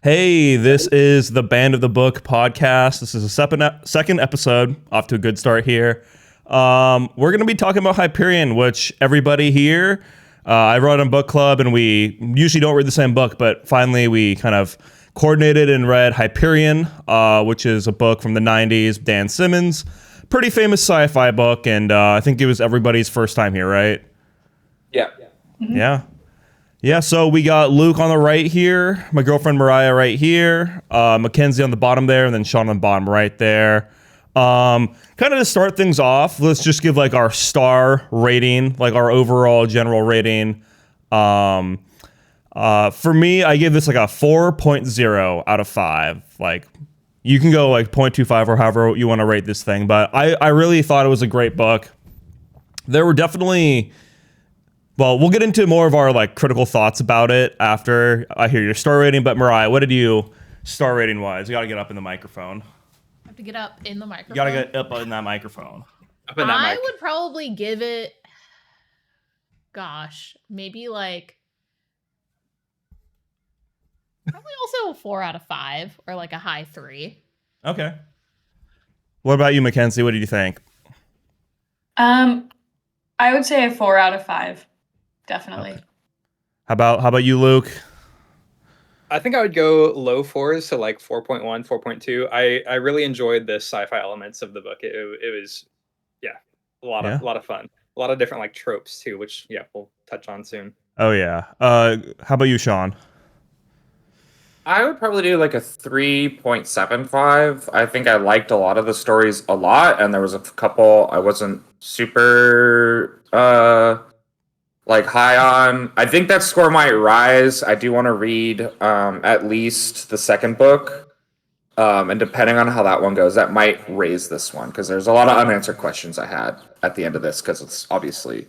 Hey, this is the Band of the Book podcast. This is a second episode. Off to a good start here. We're going to be talking about Hyperion, which everybody here, I run a book club, and we usually don't read the same book, but finally we kind of coordinated and read Hyperion, which is a book from the 90s, Dan Simmons. Pretty famous sci-fi book, and I think it was everybody's first time here, right? Yeah. Mm-hmm. Yeah. Yeah, so we got Luke on the right here, my girlfriend Mariah right here, Mackenzie on the bottom there, and then Sean on the bottom right there. Kind of to start things off, let's just give like our star rating, like our overall general rating. For me, I give this like a 4.0 out of 5. Like, you can go like 0.25 or however you want to rate this thing, but I really thought it was a great book. There were definitely... Well, we'll get into more of our like critical thoughts about it after I hear your star rating. But Mariah, what did you star rating wise? You got to get up in the microphone. I have to get up in the microphone. You got to get up in that microphone. I would probably give it, maybe like, probably also a 4 out of 5 or like a high 3. Okay. What about you, Mackenzie? What did you think? I would say a 4 out of 5. Definitely. Okay. How about you, Luke? I think I would go low 4s, so like 4.1, 4.2. I really enjoyed the sci-fi elements of the book. It was a lot of fun. A lot of different like tropes too, which we'll touch on soon. Oh yeah. How about you, Sean? I would probably do like a 3.75. I think I liked a lot of the stories a lot, and there was a couple I wasn't super like high on. I think that score might rise. I do want to read at least the second book, and depending on how that one goes, that might raise this one, because there's a lot of unanswered questions I had at the end of this, because it's obviously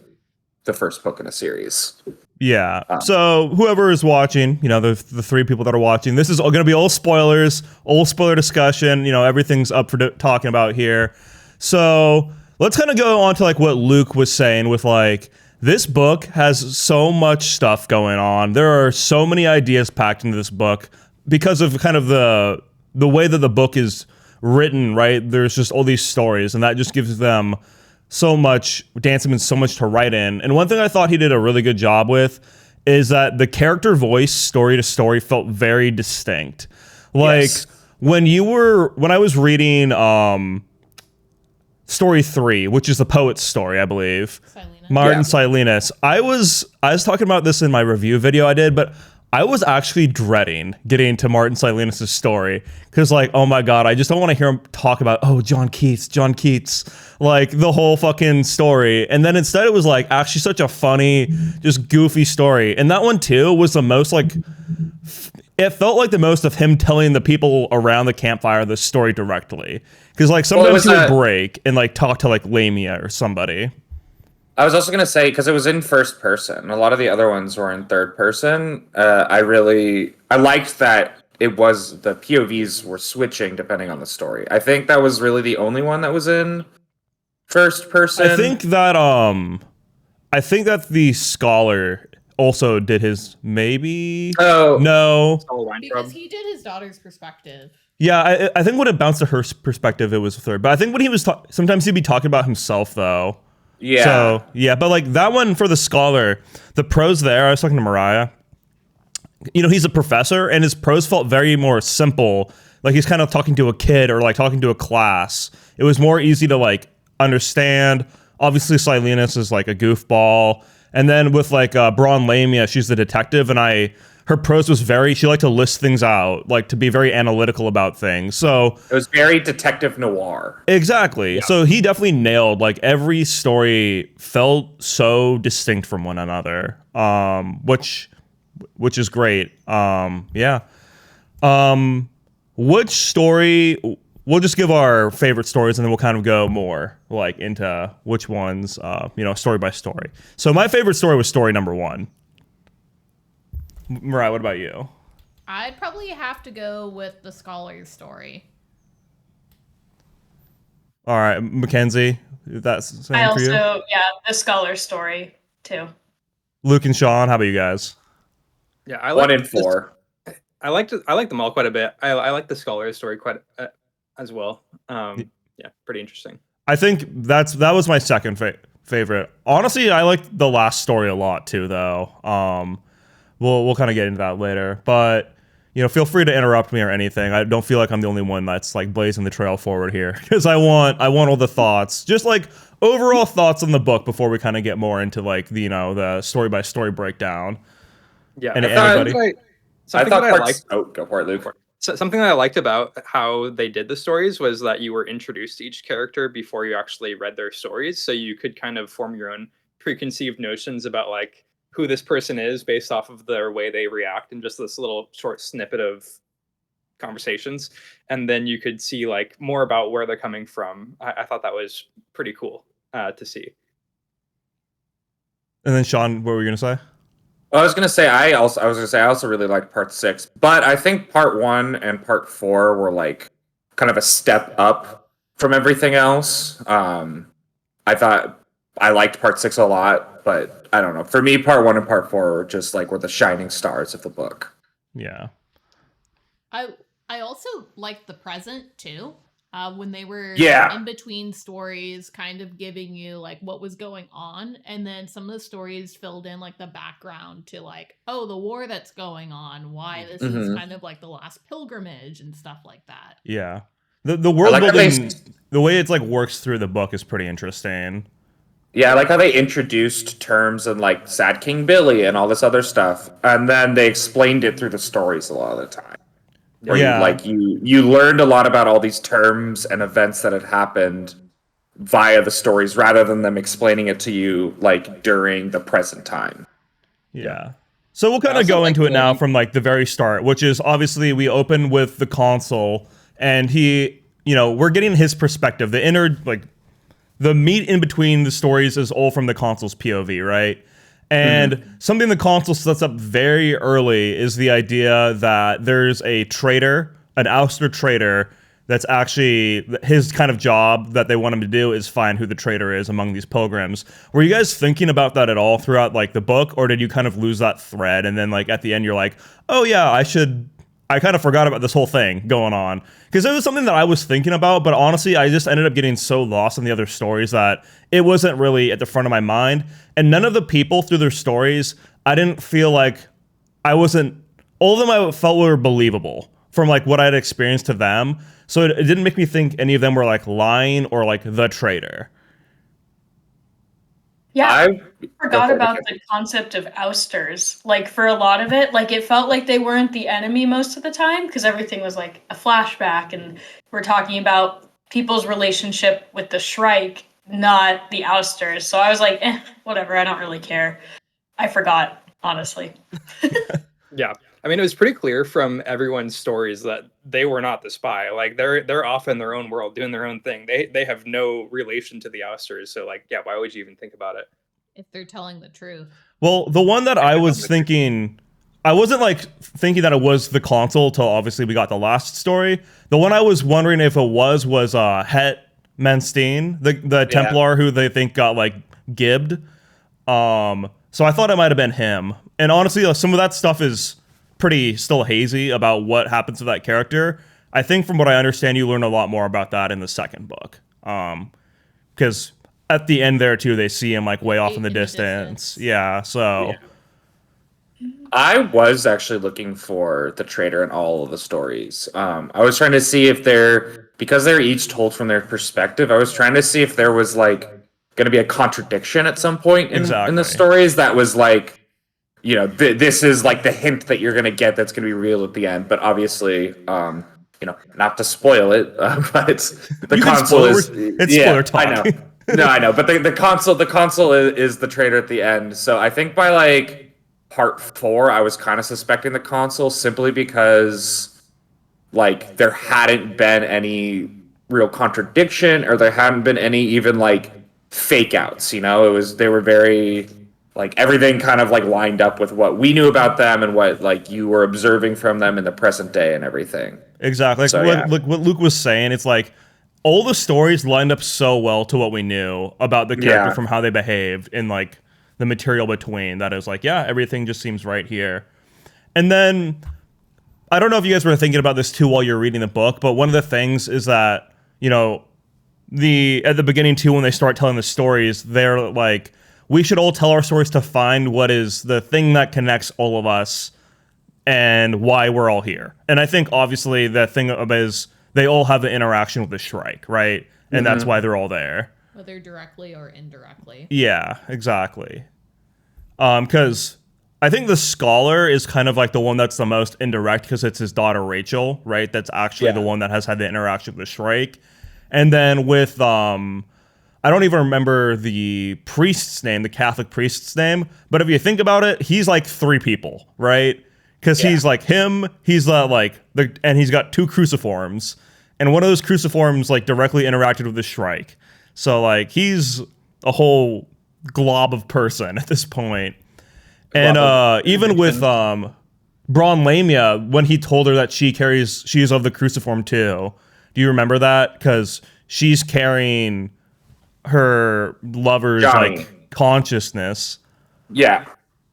the first book in a series. Yeah. So whoever is watching, the 3 people that are watching, this is going to be all spoilers, all spoiler discussion. Everything's up for talking about here. So let's kind of go on to like what Luke was saying with like, this book has so much stuff going on. There are so many ideas packed into this book because of kind of the way that the book is written, right? There's just all these stories, and that just gives them so much, Dan Simmons, so much to write in. And one thing I thought he did a really good job with is that the character voice, story to story, felt very distinct. Like, yes. when I was reading story 3, which is the poet's story, I believe. Martin Silenus. I was talking about this in my review video I did, but I was actually dreading getting to Martin Silenus' story, because like, oh my god, I just don't want to hear him talk about, John Keats, like the whole fucking story. And then instead it was like actually such a funny, just goofy story. And that one too was the most like, it felt like the most of him telling the people around the campfire the story directly. Because like sometimes he would break and like talk to like Lamia or somebody. I was also going to say, because it was in first person, a lot of the other ones were in third person. I liked that it was, the POVs were switching depending on the story. I think that was really the only one that was in first person. I think that the Scholar also did his, maybe? Oh. No. Because he did his daughter's perspective. Yeah, I think when it bounced to her perspective, it was a third. But I think when he was, sometimes he'd be talking about himself, though. Yeah. So, yeah, but like that one for the Scholar, the prose there, I was talking to Mariah, he's a professor, and his prose felt very more simple. Like he's kind of talking to a kid or like talking to a class. It was more easy to like understand. Obviously, Silenus is like a goofball. And then with like Braun Lamia, she's the detective, and her prose was she liked to list things out, like to be very analytical about things. So it was very detective noir. Exactly. Yeah. So he definitely nailed, like every story felt so distinct from one another, which is great. Yeah. Which story, we'll just give our favorite stories, and then we'll kind of go more like into which ones, story by story. So my favorite story was story number 1. Mariah, what about you? I'd probably have to go with the Scholar's story. All right, Mackenzie, that's the same for you? The Scholar's story too. Luke and Sean, how about you guys? Yeah, I 1 and 4. I liked them all quite a bit. I like the scholar story quite as well. Yeah, pretty interesting. I think that was my second favorite. Honestly, I liked the last story a lot too, though. We'll kind of get into that later, but feel free to interrupt me or anything. I don't feel like I'm the only one that's like blazing the trail forward here, because I want all the thoughts, just like overall thoughts on the book before we kind of get more into like the story by story breakdown. Yeah, anybody? Something that I liked. Oh, go for it, Luke. So something that I liked about how they did the stories was that you were introduced to each character before you actually read their stories, so you could kind of form your own preconceived notions about like who this person is based off of their way they react in just this little short snippet of conversations, and then you could see like more about where they're coming from. I thought that was pretty cool to see. And then Sean, what were you gonna say? I was gonna say I also really liked part 6, but I think part 1 and part 4 were like kind of a step up from everything else. I thought I liked part 6 a lot, but I don't know. For me, part 1 and part 4 were just like were the shining stars of the book. Yeah. I also liked the present too. When they were in between stories, kind of giving you like what was going on, and then some of the stories filled in like the background to like, oh, the war that's going on, why this is kind of like the last pilgrimage and stuff like that. Yeah, the world building, the way it's like works through the book is pretty interesting. Yeah, I like how they introduced terms and like Sad King Billy and all this other stuff, and then they explained it through the stories a lot of the time. Where you learned a lot about all these terms and events that had happened via the stories rather than them explaining it to you like during the present time. Yeah. So we'll kind of go into it now from like the very start, which is obviously we open with the consul, and he, we're getting his perspective. The inner, like the meat in between the stories is all from the consul's POV, right? And something the consul sets up very early is the idea that there's a traitor, an ouster traitor, that's actually his kind of job that they want him to do is find who the traitor is among these pilgrims. Were you guys thinking about that at all throughout like the book, or did you kind of lose that thread and then like at the end you're like, oh yeah, I kind of forgot about this whole thing going on? Because it was something that I was thinking about, but honestly, I just ended up getting so lost in the other stories that it wasn't really at the front of my mind. And none of the people through their stories, I didn't feel like all of them I felt were believable from like what I had experienced to them. So it didn't make me think any of them were like lying or like the traitor. Yeah, I forgot about the concept of ousters. Like for a lot of it, like it felt like they weren't the enemy most of the time because everything was like a flashback, and we're talking about people's relationship with the Shrike, not the ousters. So I was like, whatever, I don't really care. I forgot, honestly. Yeah. I mean, it was pretty clear from everyone's stories that they were not the spy. Like they're off in their own world doing their own thing. They have no relation to the ousters. So like, yeah, why would you even think about it? If they're telling the truth. Well, the one that I was thinking, I wasn't like thinking that it was the consul till obviously we got the last story. The one I was wondering if it was Het Menstein, the Templar who they think got like gibbed. So I thought it might have been him. And honestly, some of that stuff is pretty still hazy about what happens to that character. I think from what I understand, you learn a lot more about that in the second book. Because at the end there too, they see him like way off in the distance. Yeah, so. Yeah. I was actually looking for the traitor in all of the stories. I was trying to see if because they're each told from their perspective, I was trying to see if there was like going to be a contradiction at some point in the stories that was like, this is like the hint that you're going to get that's going to be real at the end. But obviously, not to spoil it, but the consul is... It's spoiler talk. I know. No, I know. But the consul is the traitor at the end. So I think by like part 4, I was kind of suspecting the consul simply because like there hadn't been any real contradiction, or there hadn't been any even like fake outs. They were very... like everything kind of like lined up with what we knew about them and what like you were observing from them in the present day and everything. Exactly. Like what Luke was saying, it's like all the stories lined up so well to what we knew about the character from how they behaved in like the material between that is like, yeah, everything just seems right here. And then I don't know if you guys were thinking about this too while you're reading the book, but one of the things is that, you know, at the beginning too, when they start telling the stories, they're like, we should all tell our stories to find what is the thing that connects all of us and why we're all here. And I think obviously the thing is they all have an interaction with the Shrike, right? And that's why they're all there. Whether directly or indirectly. Yeah, exactly. Because I think the scholar is kind of like the one that's the most indirect because it's his daughter Rachel, right? That's actually the one that has had the interaction with the Shrike. And then with I don't even remember the priest's name, the Catholic priest's name, but if you think about it, he's like 3 people, right? Because he's like him, he's and he's got 2 cruciforms, and one of those cruciforms like directly interacted with the Shrike. So like he's a whole glob of person at this point. And even with Braun Lamia, when he told her that she is of the cruciform too. Do you remember that? Because she's carrying her lover's like consciousness. Yeah.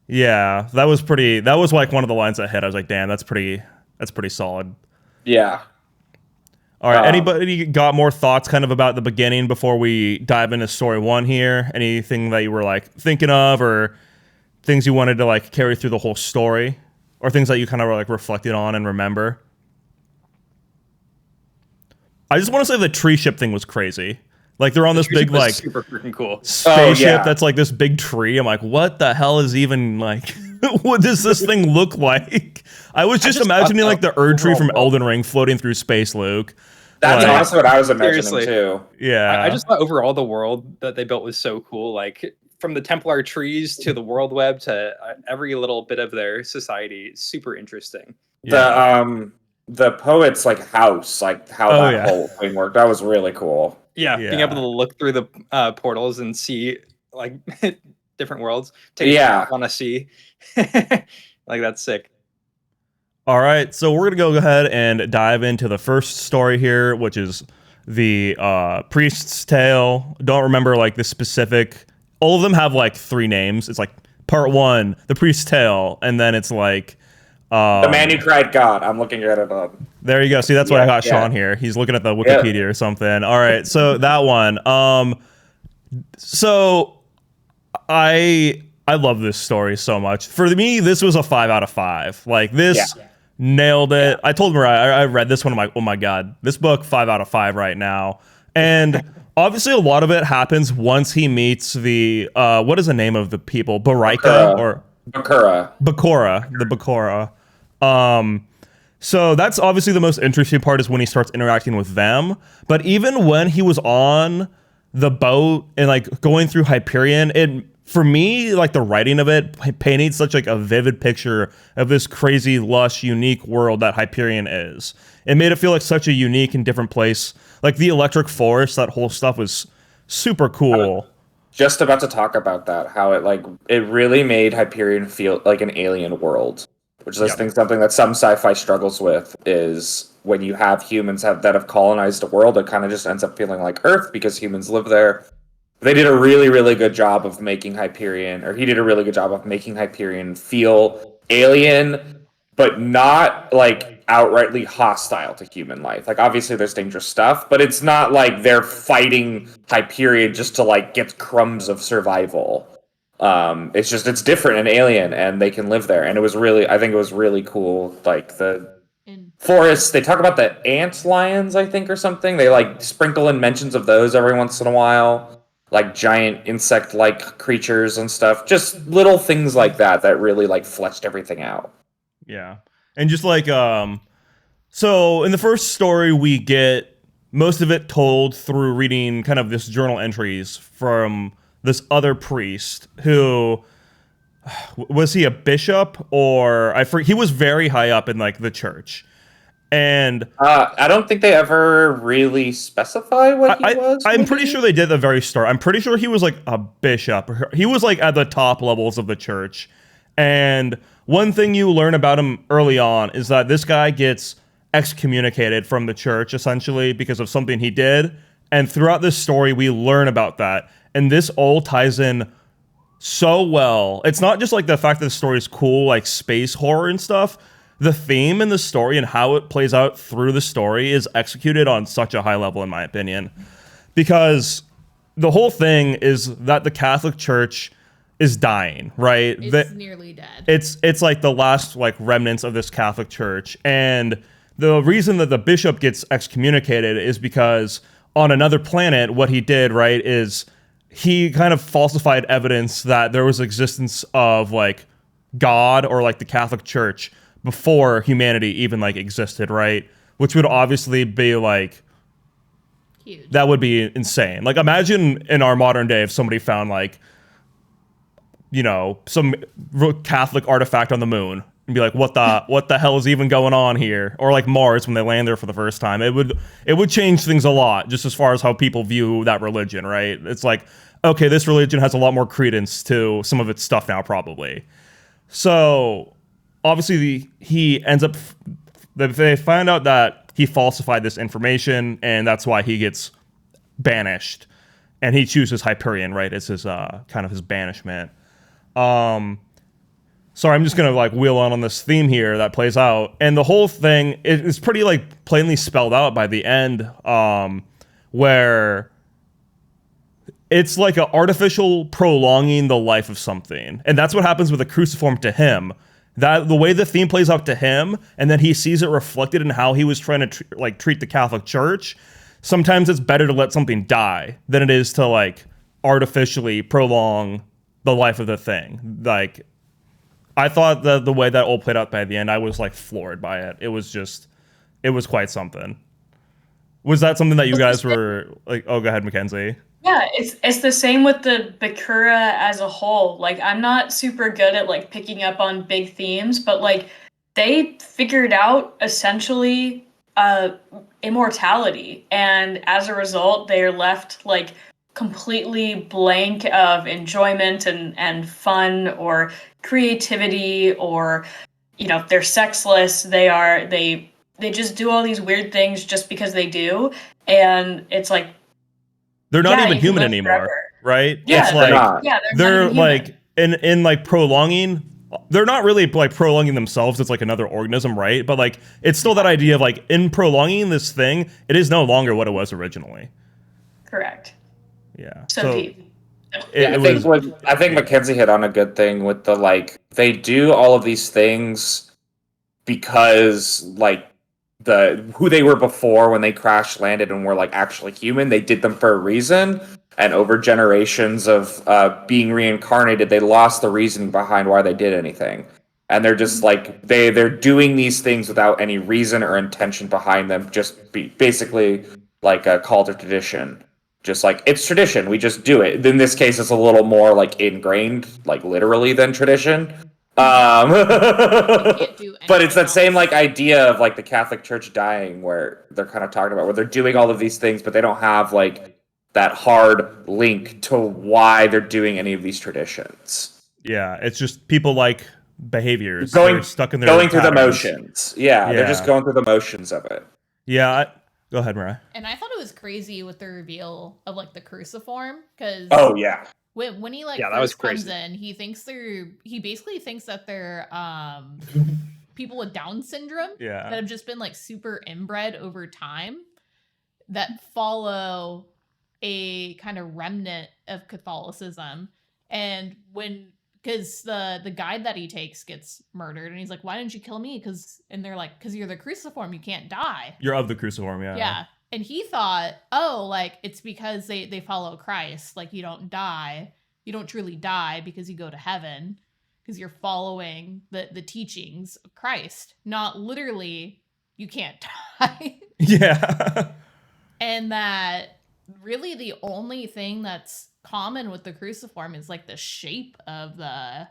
Yeah, that was like one of the lines that hit. I was like, damn, that's pretty solid. Yeah. All right, anybody got more thoughts kind of about the beginning before we dive into story 1 here? Anything that you were like thinking of or things you wanted to like carry through the whole story or things that you kind of were like reflected on and remember? I just want to say the tree ship thing was crazy. Like they're on this big like super freaking cool spaceship that's like this big tree. I'm like, what the hell is even like? What does this thing look like? I was just imagining like the Erd tree from Elden Ring floating through space, Luke. That's honestly what I was imagining too. Yeah, I just thought overall the world that they built was so cool. Like from the Templar trees to the world web to every little bit of their society, super interesting. The poet's like house, like how that whole thing worked. That was really cool. Yeah, being able to look through the portals and see like different worlds. On a sea. Like that's sick. All right, so we're gonna go ahead and dive into the first story here, which is the Priest's Tale. Don't remember like the specific. All of them have like 3 names. It's like part 1, the Priest's Tale, and then it's like the Man Who Cried God. I'm looking at it up. There you go. See, that's why I got Sean here. He's looking at the Wikipedia or something. All right, so that one. So I love this story so much. For me, this was a 5 out of 5. Like this nailed it. I told Mariah, I read this one. I'm like, oh my god, this book 5 out of 5 right now. And obviously, a lot of it happens once he meets the what is the name of the people? Baraika or Bakura. The Bakura. So that's obviously the most interesting part is when he starts interacting with them. But even when he was on the boat and like going through Hyperion, it for me, like the writing of it painted such like a vivid picture of this crazy, lush, unique world that Hyperion is. It made it feel like such a unique and different place. Like the electric forest, that whole stuff was super cool. Just about to talk about that, how it really made Hyperion feel like an alien world. Which is I think something that some sci-fi struggles with is when you have humans that have colonized a world, it kind of just ends up feeling like Earth because humans live there. They did a really, really good job of making Hyperion, or he did a really good job of making Hyperion feel alien, but not like outrightly hostile to human life. Like obviously there's dangerous stuff, but it's not like they're fighting Hyperion just to like get crumbs of survival. It's different and alien, and they can live there. And I think it was really cool. Like the forests, they talk about the ant lions, I think, or something. They like sprinkle in mentions of those every once in a while, like giant insect-like creatures and stuff. Just little things like that really like fleshed everything out. Yeah, and just like so in the first story, we get most of it told through reading kind of this journal entries from this other priest who was he a bishop or he was very high up in like the church. And I don't think they ever really specify what he was. I'm pretty sure they did at the very start. I'm pretty sure he was like a bishop. He was like at the top levels of the church. And one thing you learn about him early on is that this guy gets excommunicated from the church essentially because of something he did. And throughout this story, we learn about that. And this all ties in so well. It's not just like the fact that the story is cool, like space horror and stuff. the theme in the story and how it plays out through the story is executed on such a high level, in my opinion, because the whole thing is that the Catholic Church is dying, right? It's nearly dead. It's like the last like remnants of this Catholic Church, and the reason that the bishop gets excommunicated is because on another planet, what he did, right, is he kind of falsified evidence that there was existence of like God or like the Catholic Church before humanity even like existed, right? Which would obviously be like huge. That would be insane. Like imagine in our modern day if somebody found like, you know, some Catholic artifact on the moon and be like, what the hell is even going on here? Or like Mars when they land there for the first time. It would change things a lot just as far as how people view that religion, right? It's like, okay, this religion has a lot more credence to some of its stuff now, probably. So obviously he ends up, they find out that he falsified this information and that's why he gets banished. And he chooses Hyperion, right, as his kind of his banishment. Sorry, I'm just gonna like wheel on this theme here that plays out, and the whole thing is pretty like plainly spelled out by the end, where it's like an artificial prolonging the life of something, and that's what happens with the cruciform to him. That the way the theme plays out to him, and then he sees it reflected in how he was trying to treat the Catholic Church. Sometimes it's better to let something die than it is to like artificially prolong the life of the thing. Like, I thought that the way that all played out by the end, I was like floored by it. It was quite something. Was that something that you guys were like, oh, go ahead, Mackenzie? Yeah, it's the same with the Bakura as a whole. Like, I'm not super good at like picking up on big themes, but like they figured out essentially immortality, and as a result, they are left like completely blank of enjoyment and fun or creativity, or you know, they're sexless. They just do all these weird things just because they do, and it's like they're not even human anymore, forever. right? Yeah, it's like they're like in like prolonging. They're not really like prolonging themselves. It's like another organism, right? But like it's still that idea of like in prolonging this thing, it is no longer what it was originally. Correct. Yeah. So deep. I think Mackenzie hit on a good thing with the like they do all of these things because like who they were before when they crash landed and were like actually human. They did them for a reason, and over generations of being reincarnated, they lost the reasoning behind why they did anything. And they're just like they're doing these things without any reason or intention behind them, just basically like a call to tradition. Just like it's tradition, we just do it. In this case, it's a little more like ingrained, like literally than tradition. But it's that same like idea of like the Catholic Church dying, where they're kind of talking about where they're doing all of these things, but they don't have like that hard link to why they're doing any of these traditions. Yeah, it's just people like behaviors going stuck in their going through the patterns. motions. Yeah, they're just going through the motions of it. Yeah. Go ahead, Mariah. And I thought it was crazy with the reveal of like the cruciform, because when he like first comes in, he basically thinks that they're people with Down syndrome that have just been like super inbred over time that follow a kind of remnant of Catholicism. And because the guide that he takes gets murdered, and he's like, why didn't you kill me? And they're like, because you're the cruciform, you can't die. You're of the cruciform, yeah. Yeah. And he thought, oh, like it's because they follow Christ. Like you don't die. You don't truly die because you go to heaven, because you're following the teachings of Christ. Not literally, you can't die. Yeah. And that really the only thing that's common with the cruciform is like the shape of the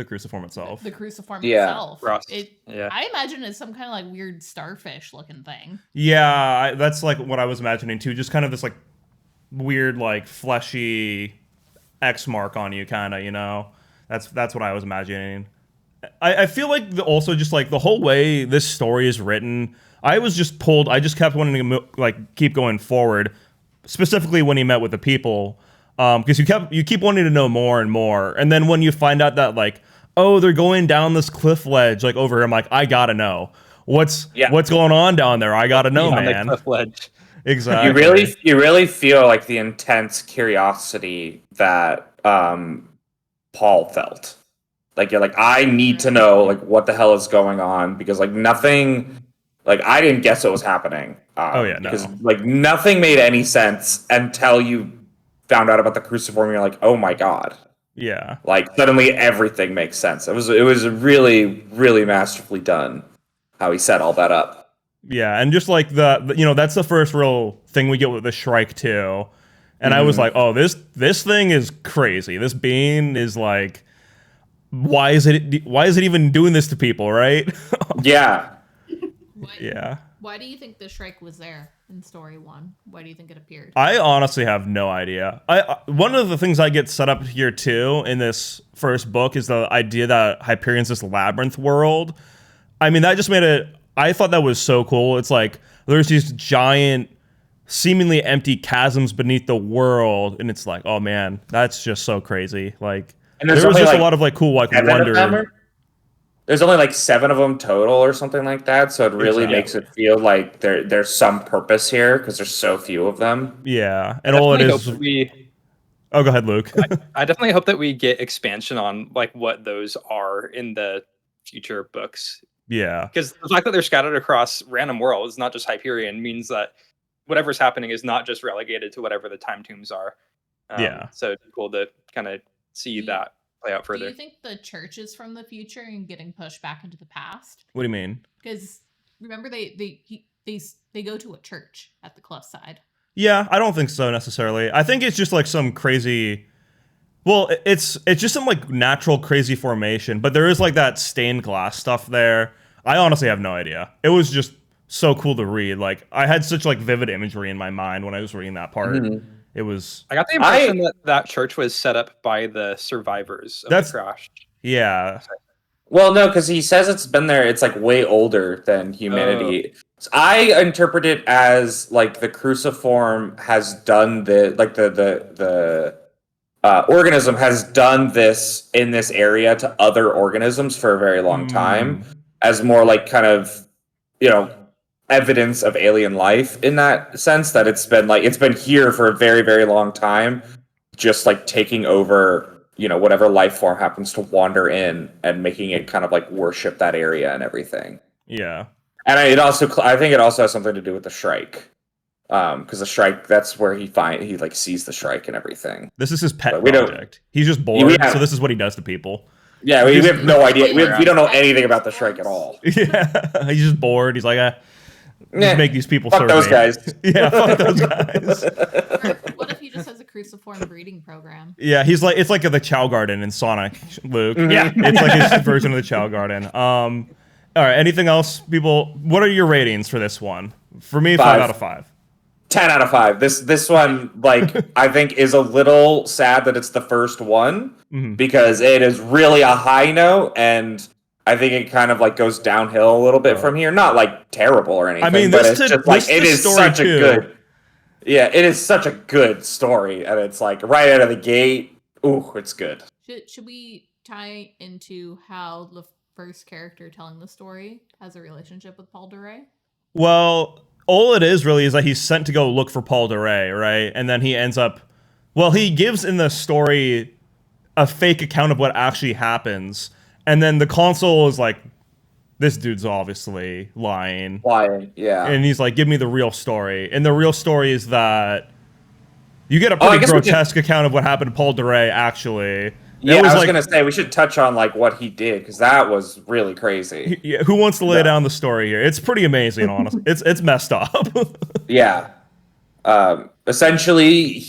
cruciform itself. The cruciform itself. Rust. I imagine it's some kind of like weird starfish looking thing. Yeah, that's like what I was imagining too. Just kind of this like weird like fleshy X mark on you, kind of, you know. That's what I was imagining. I feel like also just like the whole way this story is written, I was just pulled. I just kept wanting to like keep going forward. Specifically when he met with the people, because you keep wanting to know more and more, and then when you find out that like, oh, they're going down this cliff ledge like over here. I'm like, I gotta know what's going on down there. I gotta know, on man. the cliff ledge. Exactly. You really feel like the intense curiosity that Paul felt. Like you're like, I need to know like what the hell is going on, because like nothing, like I didn't guess what was happening. Because like nothing made any sense until you found out about the cruciform. You're like, oh my god. Yeah. Like suddenly everything makes sense. It was really, really masterfully done how he set all that up. Yeah, and just like the you know, that's the first real thing we get with the Shrike too. And I was like, oh, this thing is crazy. This being is like, why is it even doing this to people, right? Yeah. Why do you think the Shrike was there in story 1? Why do you think it appeared? I honestly have no idea. One of the things I get set up here too in this first book is the idea that Hyperion's this labyrinth world. I mean, that just made it. I thought that was so cool. It's like there's these giant, seemingly empty chasms beneath the world, and it's like, oh man, that's just so crazy. Like, and there was just a lot of like cool like wonder. There's only like 7 of them total or something like that, so it really makes it feel like there's some purpose here because there's so few of them. Yeah, and all it is. Oh, go ahead, Luke. I definitely hope that we get expansion on like what those are in the future books. Yeah, because the fact that they're scattered across random worlds, not just Hyperion, means that whatever's happening is not just relegated to whatever the time tombs are. So it's cool to kind of see that play out further. Do you think the church is from the future and getting pushed back into the past? What do you mean? Because remember they go to a church at the cliffside. Yeah, I don't think so necessarily. I think it's just like some crazy. Well, it's just some like natural crazy formation, but there is like that stained glass stuff there. I honestly have no idea. It was just so cool to read. Like I had such like vivid imagery in my mind when I was reading that part. It was. I got the impression that church was set up by the survivors of the crash. Yeah. Well, no, because he says it's been there. It's like way older than humanity. So I interpret it as like the cruciform has done the organism has done this in this area to other organisms for a very long time, as more like kind of, you know, evidence of alien life in that sense, that it's been here for a very, very long time, just like taking over, you know, whatever life form happens to wander in and making it kind of like worship that area and everything. Yeah. And I think it also has something to do with the Shrike. Because the Shrike, that's where he like sees the Shrike and everything. This is his pet project. He's just bored, so this is what he does to people. Yeah, we have no idea. We don't know anything about the Shrike at all. Yeah, he's just bored. He's like, make these people fuck those guys. Yeah, fuck those guys. What if he just has a cruciform breeding program? Yeah, it's like the Chow Garden in Sonic, Luke. Yeah, it's like his version of the Chow Garden. All right, anything else, people? What are your ratings for this one? For me, 5 out of 5. 10 out of 5. This one, like, I think is a little sad that it's the first one, because it is really a high note, and I think it kind of like goes downhill a little bit from here. Not like terrible or anything, but it's just like it is such a good. Yeah, it is such a good story, and it's like right out of the gate. Ooh, it's good. Should we tie into how the first character telling the story has a relationship with Paul Duray? Well, all it is really is that he's sent to go look for Paul Duray, right? And then he ends up. Well, he gives in the story a fake account of what actually happens. And then the console is like, this dude's obviously lying. Yeah. And he's like, give me the real story. And the real story is that you get a pretty grotesque account of what happened to Paul Duray, actually. Yeah, I was going to say, we should touch on like what he did, because that was really crazy. Yeah, who wants to lay down the story here? It's pretty amazing, honestly. It's messed up. Yeah. Essentially,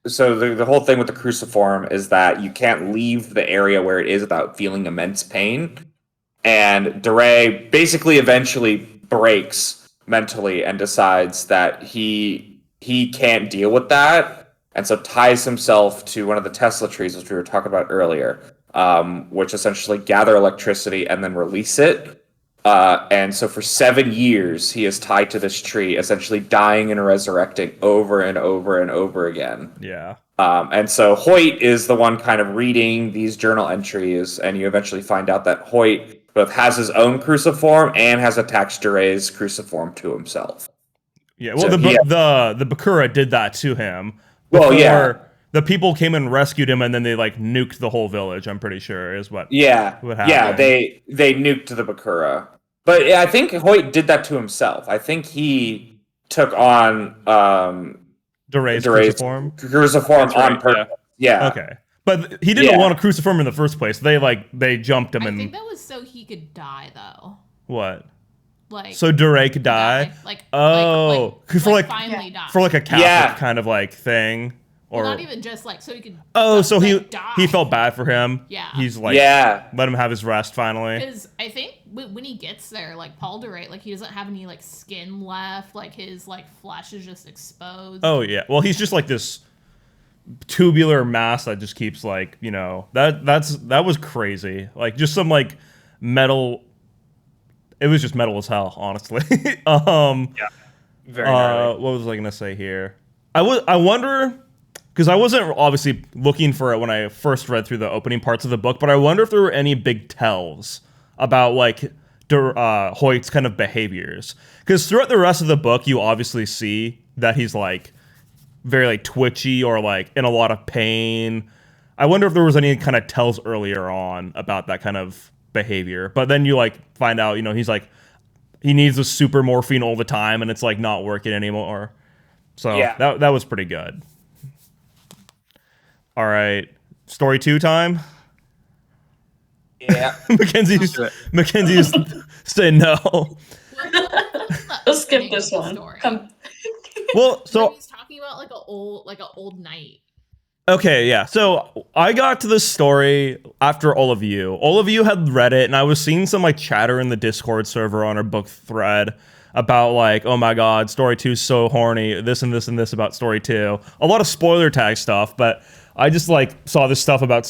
so the whole thing with the cruciform is that you can't leave the area where it is without feeling immense pain. And Duray basically eventually breaks mentally and decides that he can't deal with that, and so ties himself to one of the Tesla trees, which we were talking about earlier, which essentially gather electricity and then release it. And so for 7 years, he is tied to this tree, essentially dying and resurrecting over and over and over again. Yeah. And so Hoyt is the one kind of reading these journal entries, and you eventually find out that Hoyt both has his own cruciform and has attached Duray's cruciform to himself. Yeah, well, so the Bakura did that to him. Before the people came and rescued him, and then they like nuked the whole village. I'm pretty sure is what. What happened. Yeah, they nuked the Bakura, but I think Hoyt did that to himself. I think he took on Duray's cruciform on purpose. Yeah. Okay. But he didn't want a cruciform in the first place. They jumped him. I think that was so he could die, though. What? Like so Duray could die. Finally die for like a Catholic kind of like thing, or not even just like so he could. So he felt bad for him. Yeah. He's like let him have his rest finally. Because I think when he gets there, like Paul Duray, like he doesn't have any like skin left. Like his like flesh is just exposed. Oh yeah. Well, he's just like this tubular mass that just keeps like that was crazy. Like just some like metal. It was just metal as hell, honestly. Very gnarly. What was I gonna say here? I wonder, because I wasn't obviously looking for it when I first read through the opening parts of the book, but I wonder if there were any big tells about like Hoyt's kind of behaviors. Because throughout the rest of the book, you obviously see that he's like very like twitchy or like in a lot of pain. I wonder if there was any kind of tells earlier on about that kind of behavior. But then you like find out, he's like he needs the super morphine all the time and it's like not working anymore. So that was pretty good. All right, story 2 time. Yeah. Mackenzie's saying no. Let's skip this one. Well, so he's talking about like an old knight. Okay, yeah. So I got to this story after all of you. All of you had read it, and I was seeing some like chatter in the Discord server on our book thread about like, oh my god, story 2 is so horny, this and this and this about story 2. A lot of spoiler tag stuff, but I just like saw this stuff about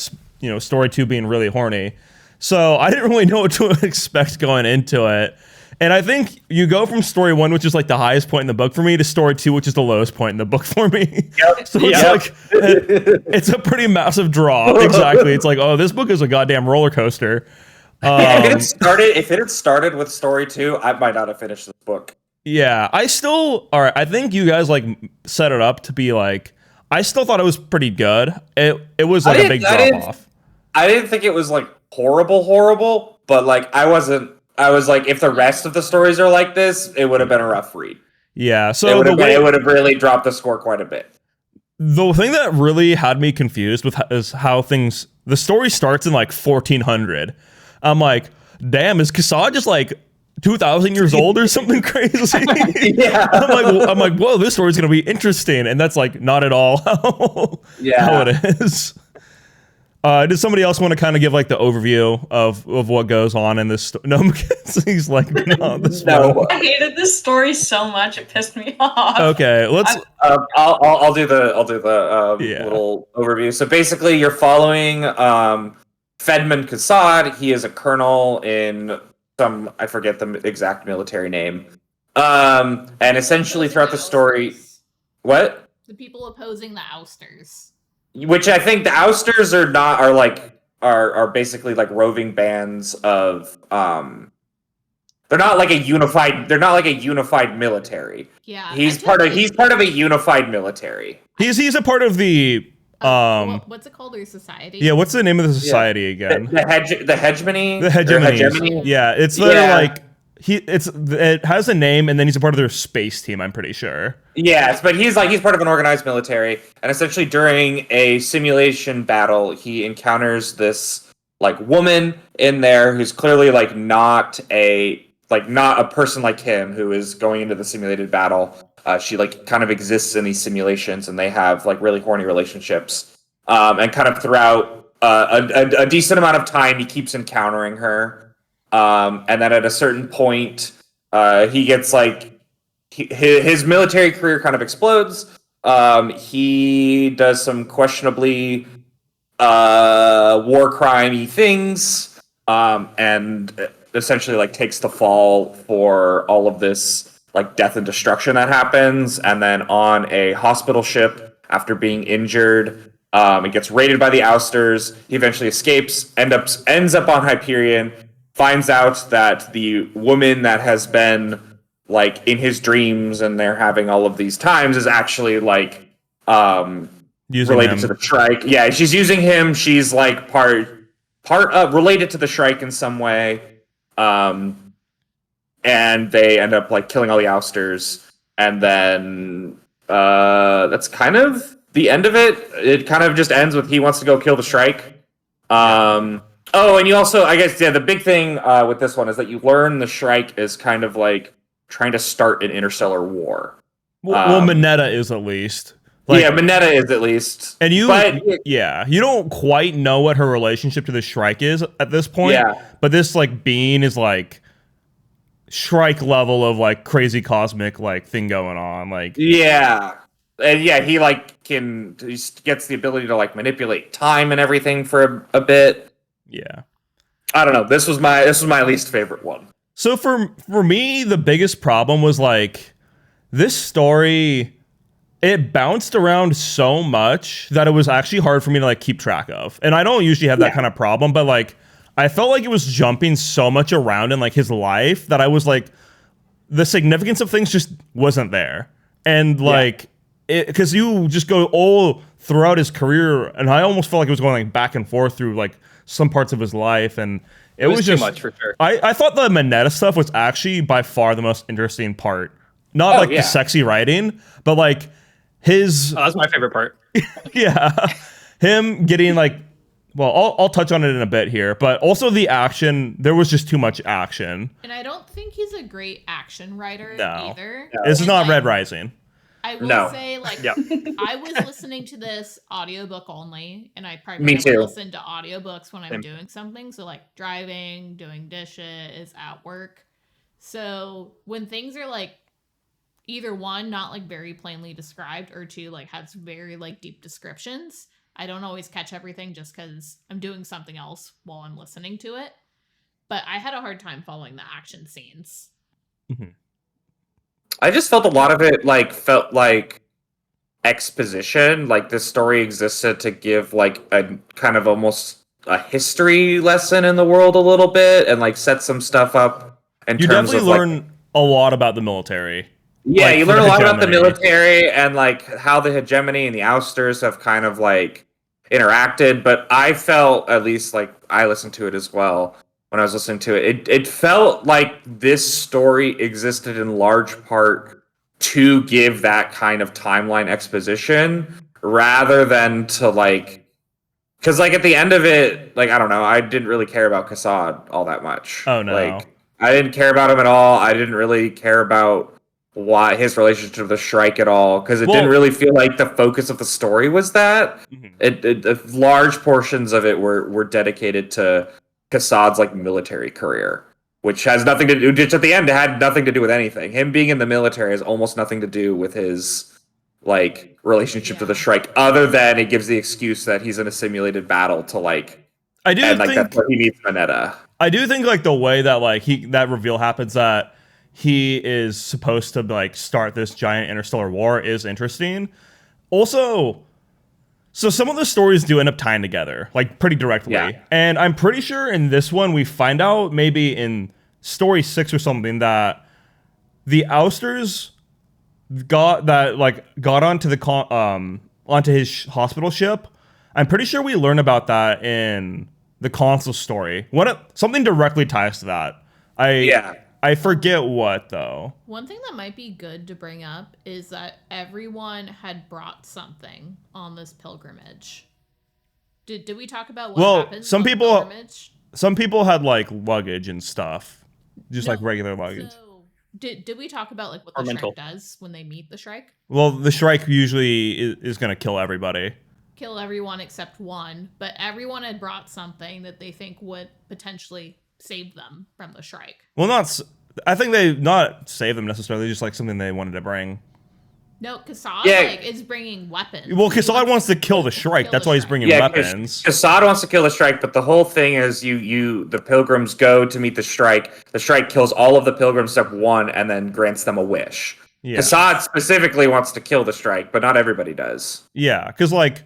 story 2 being really horny. So I didn't really know what to expect going into it. And I think you go from story 1, which is like the highest point in the book for me, to story 2, which is the lowest point in the book for me. Yep. So it's like, it's a pretty massive drop. Exactly. It's like, oh, this book is a goddamn roller coaster. If it had started with story 2, I might not have finished this book. Yeah, all right. I think you guys like set it up to be like, I still thought it was pretty good. It was like a big drop off. I didn't think it was like horrible, but like I was like, if the rest of the stories are like this, it would have been a rough read. Yeah, so it would have really dropped the score quite a bit. The thing that really had me confused is how the story starts in like 1400. I'm like, damn, is Kasad just like 2,000 years old or something crazy? Yeah. I'm like, whoa, this story's gonna be interesting, and that's like not at all how it is. Does somebody else want to kind of give like the overview of what goes on in this? No, Mackenzie's like, no, this no. I hated this story so much; it pissed me off. Okay, let's. I'll do the little overview. So basically, you're following Fedman Kasad. He is a colonel in I forget the exact military name. And essentially throughout the story, what? The people opposing the ousters. Which I think the ousters are basically like roving bands of they're not like a unified military. Yeah. He's part of a unified military. He's a part of the what's it called? Their society? Yeah, what's the name of the society again? The hegemony? The hegemony. Yeah, it's like it has a name, and then he's a part of their space team, I'm pretty sure. Yes, but he's part of an organized military, and essentially during a simulation battle, he encounters this like woman in there who's clearly like not a person like him who is going into the simulated battle. She like kind of exists in these simulations, and they have like really horny relationships. And kind of throughout a decent amount of time, he keeps encountering her. And then at a certain point, he gets like his military career kind of explodes. He does some questionably war crime-y things, and essentially like takes the fall for all of this like death and destruction that happens. And then on a hospital ship after being injured. It gets raided by the Ousters. He eventually escapes, ends up on Hyperion, finds out that the woman that has been like in his dreams and they're having all of these times is actually like related to the Shrike. Yeah, she's using him. She's like part related to the Shrike in some way. And they end up like killing all the Ousters, and then that's kind of the end of it. It kind of just ends with he wants to go kill the Shrike. And you also, I guess, the big thing with this one is that you learn the Shrike is kind of like trying to start an interstellar war. Well, Mineta is at least. Mineta is at least. And you don't quite know what her relationship to the Shrike is at this point. Yeah. But this like being is like Shrike level of like crazy cosmic like thing going on. Like and he like he gets the ability to like manipulate time and everything for a bit. Yeah. I don't know. This was my least favorite one. So for me, the biggest problem was like this story. It bounced around so much that it was actually hard for me to like keep track of. And I don't usually have that kind of problem, but like I felt like it was jumping so much around in like his life that I was like the significance of things just wasn't there. And like because you just go all throughout his career, and I almost felt like it was going like back and forth through like some parts of his life, and it was just too much for sure. I thought the Mineta stuff was actually by far the most interesting part. Not the sexy writing, but like his that's my favorite part. Him getting like, well, I'll touch on it in a bit here, but also the action, there was just too much action. And I don't think he's a great action writer either. No. This is not Red Rising. I will say, like, I was listening to this audiobook only, and I primarily listen to audiobooks when I'm doing something. So like driving, doing dishes, at work. So when things are like either one, not like very plainly described, or two, like has very like deep descriptions, I don't always catch everything just because I'm doing something else while I'm listening to it. But I had a hard time following the action scenes. Mm-hmm. I just felt a lot of it felt like exposition. Like this story existed to give like a kind of almost a history lesson in the world a little bit, and like set some stuff up. You definitely learn a lot about the military. Yeah, like, you learn a lot about the military and like how the hegemony and the ousters have kind of like interacted. But I felt, at least like I listened to it as well when I was listening to it, it felt like this story existed in large part to give that kind of timeline exposition rather than to like, because like at the end of it, like I don't know, I didn't really care about Kassad all that much. Oh no, like I didn't care about him at all. I didn't really care about why his relationship to the Shrike at all, because it didn't really feel like the focus of the story was that. Mm-hmm. Large portions of it were dedicated to Kassad's like military career, which has nothing to do. Which at the end had nothing to do with anything. Him being in the military has almost nothing to do with his like relationship to the Shrike, other than it gives the excuse that he's in a simulated battle to like. I do think that's where he meets Mineta. I do think like the way that like that reveal happens, that he is supposed to like start this giant interstellar war, is interesting. Also, so some of the stories do end up tying together like pretty directly. Yeah. And I'm pretty sure in this one we find out maybe in story 6 or something that the ousters got onto the onto his hospital ship. I'm pretty sure we learn about that in the console story. Something directly ties to that. I forget what, though. One thing that might be good to bring up is that everyone had brought something on this pilgrimage. Did we talk about what happened on the pilgrimage? Some people had, like, luggage and stuff. Just, like, regular luggage. So, did we talk about, like, what the Shrike does when they meet the Shrike? Well, the Shrike usually is going to kill everybody. Kill everyone except one. But everyone had brought something that they think would potentially save them from the Shrike. Well, I think they not save them necessarily, just like something they wanted to bring. No, Kassad is bringing weapons. Well, Kassad wants to kill the Shrike. That's why he's bringing weapons. Kassad wants to kill the Shrike, but the whole thing is the pilgrims go to meet the Shrike. The Shrike kills all of the pilgrims except one, and then grants them a wish. Kassad specifically wants to kill the strike, but not everybody does. Yeah, because like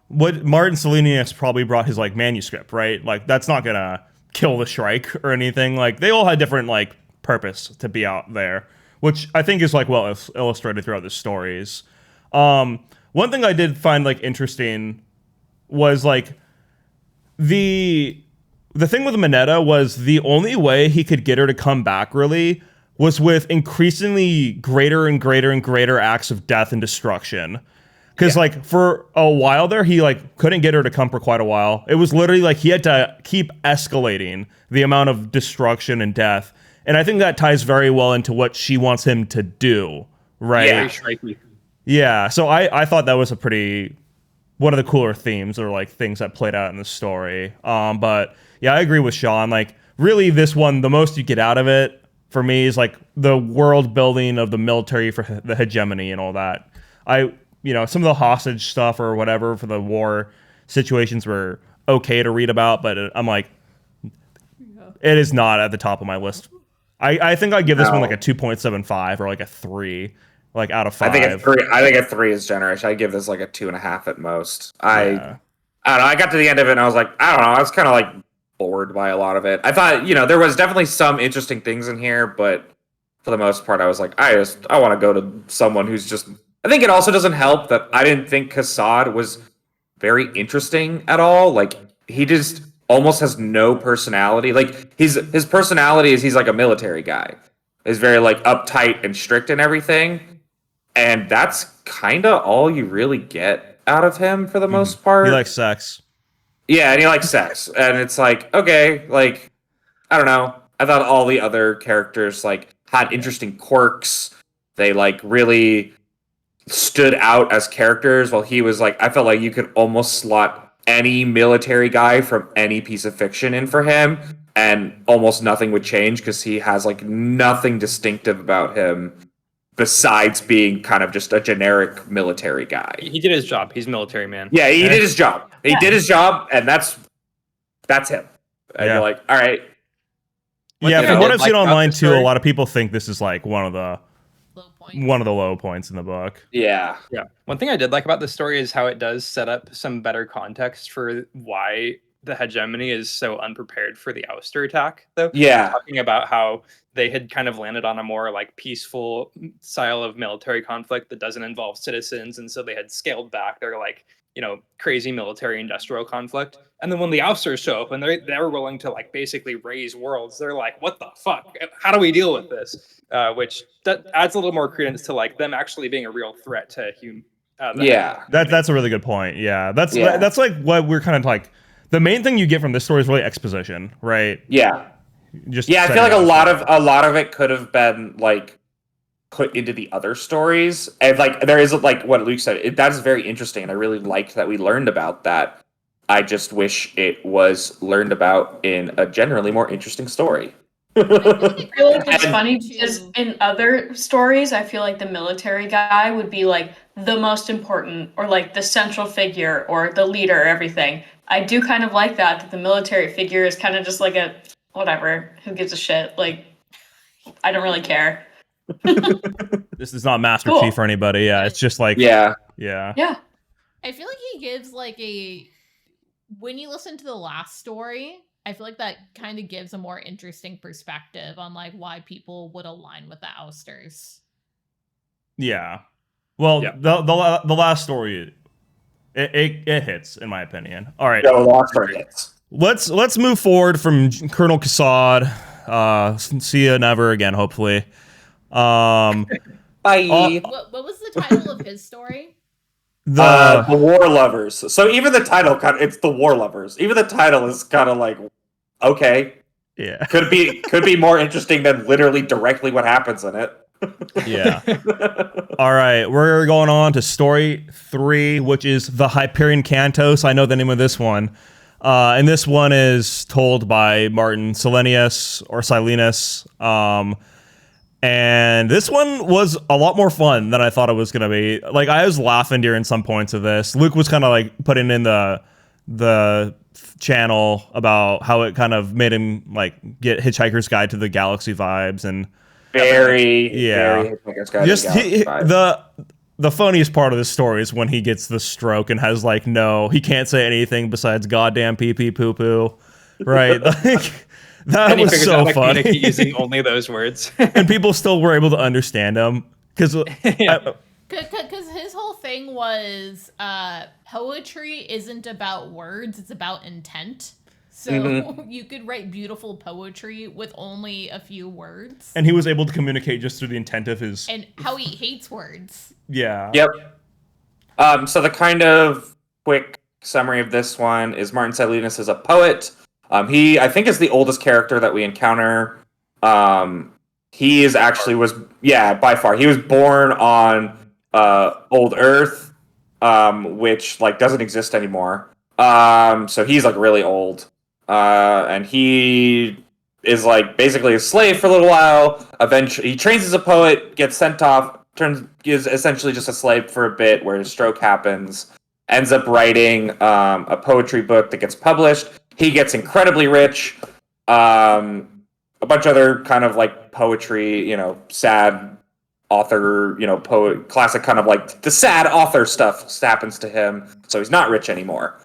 what Martin Selenius probably brought his like manuscript, right? Like that's not gonna kill the strike or anything. Like they all had different like purpose to be out there, which I think is like well illustrated throughout the stories. One thing I did find like interesting was like the thing with Mineta was the only way he could get her to come back really was with increasingly greater and greater and greater acts of death and destruction. Because like for a while there, he like couldn't get her to come for quite a while. It was literally like he had to keep escalating the amount of destruction and death. And I think that ties very well into what she wants him to do, right? Yeah, yeah. So I thought that was a pretty one of the cooler themes or like things that played out in the story. But yeah, I agree with Sean. Like really, this one, the most you get out of it for me is like the world building of the military for the hegemony and all that. Some of the hostage stuff or whatever for the war situations were okay to read about, but I'm like, it is not at the top of my list. I think I'd give this one like a 2.75 or like a 3, like out of 5. I think a 3 is generous. I'd give this like a 2.5 at most. I don't know. I got to the end of it and I was like, I don't know. I was kind of like bored by a lot of it. I thought, there was definitely some interesting things in here, but for the most part, I was like, I want to go to someone who's just. I think it also doesn't help that I didn't think Kassad was very interesting at all. Like he just almost has no personality. Like his personality is he's like a military guy. He's very like uptight and strict and everything. And that's kind of all you really get out of him for the most part. He likes sex. Yeah, and he likes sex. And it's like, okay, like, I don't know. I thought all the other characters like had interesting quirks. They like really stood out as characters, while he was like, I felt like you could almost slot any military guy from any piece of fiction in for him, and almost nothing would change because he has like nothing distinctive about him besides being kind of just a generic military guy. He did his job. He's a military man. Yeah, he did his job. He did his job, and that's him. And you're like, all right. Yeah, from what I've seen online too, a lot of people think this is like one of the low points in the book. Yeah. One thing I did like about the story is how it does set up some better context for why the hegemony is so unprepared for the ouster attack, though. Yeah. Talking about how they had kind of landed on a more like peaceful style of military conflict that doesn't involve citizens, and so they had scaled back their like, crazy military industrial conflict. And then when the ousters show up and they're willing to like basically raise worlds, they're like, what the fuck? How do we deal with this? Which that adds a little more credence to like them actually being a real threat to that's a really good point. That's like what we're kind of like. The main thing you get from this story is really exposition, right? Yeah. I feel like a lot of it could have been like put into the other stories, and like there is like what Luke said. That is very interesting, and I really liked that we learned about that. I just wish it was learned about in a generally more interesting story. I feel like it's funny because in other stories, I feel like the military guy would be like the most important or like the central figure or the leader, everything. I do kind of like that the military figure is kind of just like a whatever, who gives a shit? Like, I don't really care. This is not Master Chief for anybody. Yeah, it's just like yeah. I feel like he gives like when you listen to the last story, I feel like that kind of gives a more interesting perspective on like why people would align with the ousters. Yeah. Well, the last story, it hits in my opinion. All right. Yeah, the last story hits. Let's move forward from Colonel Kassad. See you never again, hopefully. Bye. What was the title of his story? The War Lovers. So even the title it's the War Lovers. Even the title is kind of like, okay. Yeah. Could be more interesting than literally directly what happens in it. Yeah. All right, we're going on to story 3, which is the Hyperion Cantos. I know the name of this one. And this one is told by Martin Selenius or Silenus. And this one was a lot more fun than I thought it was going to be. Like, I was laughing during some points of this. Luke was kind of like putting in the channel about how it kind of made him like get Hitchhiker's Guide to the Galaxy vibes. And very yeah. Hitchhiker's Guide Just to the Galaxy vibe. The funniest part of the story is when he gets the stroke and has like he can't say anything besides goddamn pee pee poo poo, right? Like that was so funny. Using only those words, and people still were able to understand him because his whole thing was poetry isn't about words; it's about intent. So you could write beautiful poetry with only a few words. And he was able to communicate just through the intent of his... And how he hates words. Yeah. Yep. So the kind of quick summary of this one is Martin Silenus is a poet. He, I think, is the oldest character that we encounter. He is actually by far. He was born on Old Earth, which like doesn't exist anymore. So he's like really old. And he is like basically a slave for a little while. Eventually, he trains as a poet, gets sent off, is essentially just a slave for a bit, where his stroke happens. Ends up writing a poetry book that gets published. He gets incredibly rich. A bunch of other kind of like poetry, sad author, poet, classic kind of like the sad author stuff happens to him. So he's not rich anymore.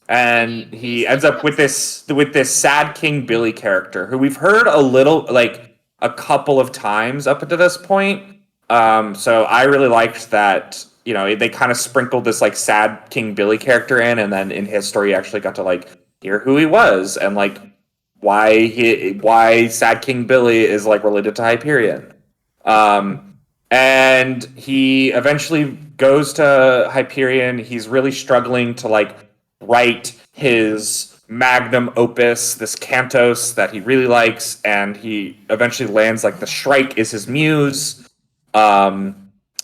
And he ends up with this sad King Billy character who we've heard a couple of times up until this point. So I really liked that, they kind of sprinkled this like sad King Billy character in, and then in his story you actually got to like hear who he was and like why sad King Billy is like related to Hyperion. And he eventually goes to Hyperion. He's really struggling to like write his magnum opus, this cantos that he really likes, and he eventually lands like the Shrike is his muse. And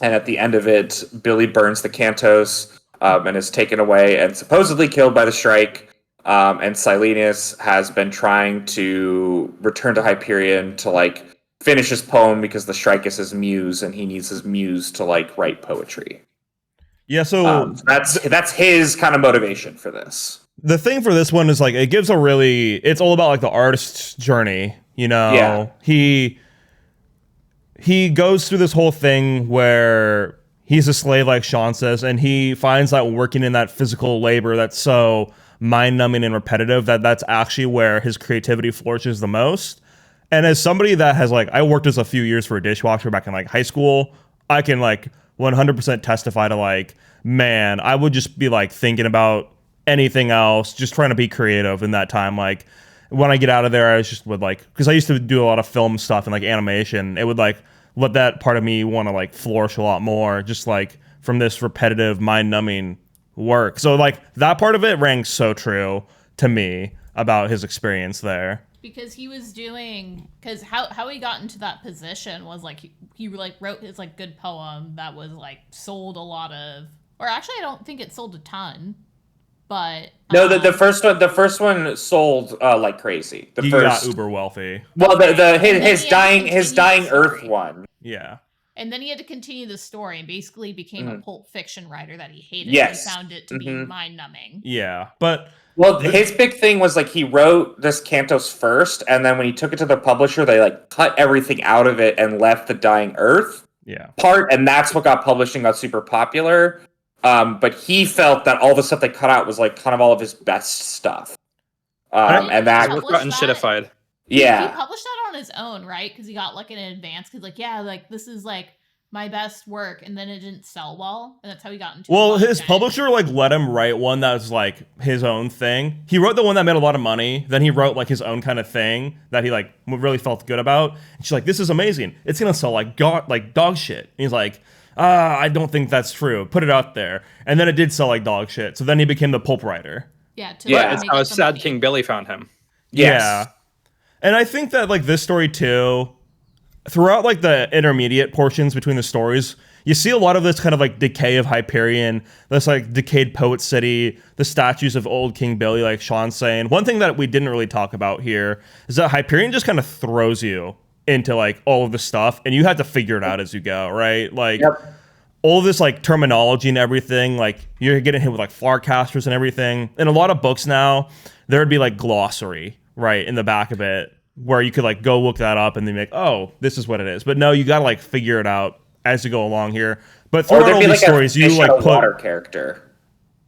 at the end of it, Billy burns the cantos and is taken away and supposedly killed by the Shrike. And Silenus has been trying to return to Hyperion to like finish his poem because the Shrike is his muse and he needs his muse to like write poetry. Yeah, so that's his kind of motivation for this. The thing for this one is like it's all about like the artist's journey, Yeah. He goes through this whole thing where he's a slave, like Sean says, and he finds that working in that physical labor that's so mind-numbing and repetitive that's actually where his creativity flourishes the most. And as somebody that has like, I worked as a few years for a dishwasher back in like high school, I can like 100% testify to like, man, I would just be like thinking about anything else, just trying to be creative in that time. Like when I get out of there, I just would like, because I used to do a lot of film stuff and like animation, it would like let that part of me want to like flourish a lot more, just like from this repetitive, mind-numbing work. So like that part of it rang so true to me about his experience there. Because he was because how he got into that position was like he like wrote his like good poem that was like sold a lot of, or actually I don't think it sold a ton, but no, the first one sold like crazy. He got uber wealthy. Well, his dying Earth one. Yeah. And then he had to continue the story and basically became a Pulp Fiction writer that he hated. Yes. He found it to be mind-numbing. Yeah, but... Well, his big thing was, like, he wrote this cantos first, and then when he took it to the publisher, they, like, cut everything out of it and left the Dying Earth part, and that's what got published and got super popular. But he felt that all the stuff they cut out was, like, kind of all of his best stuff. And that... gotten shitified. Yeah. He published that on his own, right? Because he got, like, an advance, because, like, yeah, like, this is, like, my best work, and then it didn't sell well, and that's how he got into his publisher like let him write one that was like his own thing. He wrote the one that made a lot of money, then he wrote like his own kind of thing that he like really felt good about, and she's like, this is amazing, it's gonna sell like dog shit, and he's like, I don't think that's true, put it out there, and then it did sell like dog shit, so then he became the pulp writer. It's how sad King Billy found him. Yes. Yeah, and I think that like this story too, throughout like the intermediate portions between the stories, you see a lot of this kind of like decay of Hyperion, this like decayed poet city, the statues of old King Billy, like Sean's saying. One thing that we didn't really talk about here is that Hyperion just kind of throws you into like all of the stuff, and you have to figure it out as you go, right? Like all this like terminology and everything, like you're getting hit with like Farcasters and everything. In a lot of books now, there would be like glossary, right, in the back of it. where you could like go look that up and then make, oh, this is what it is. But no, you gotta like figure it out as you go along here. But throughout all these stories, you like put water character.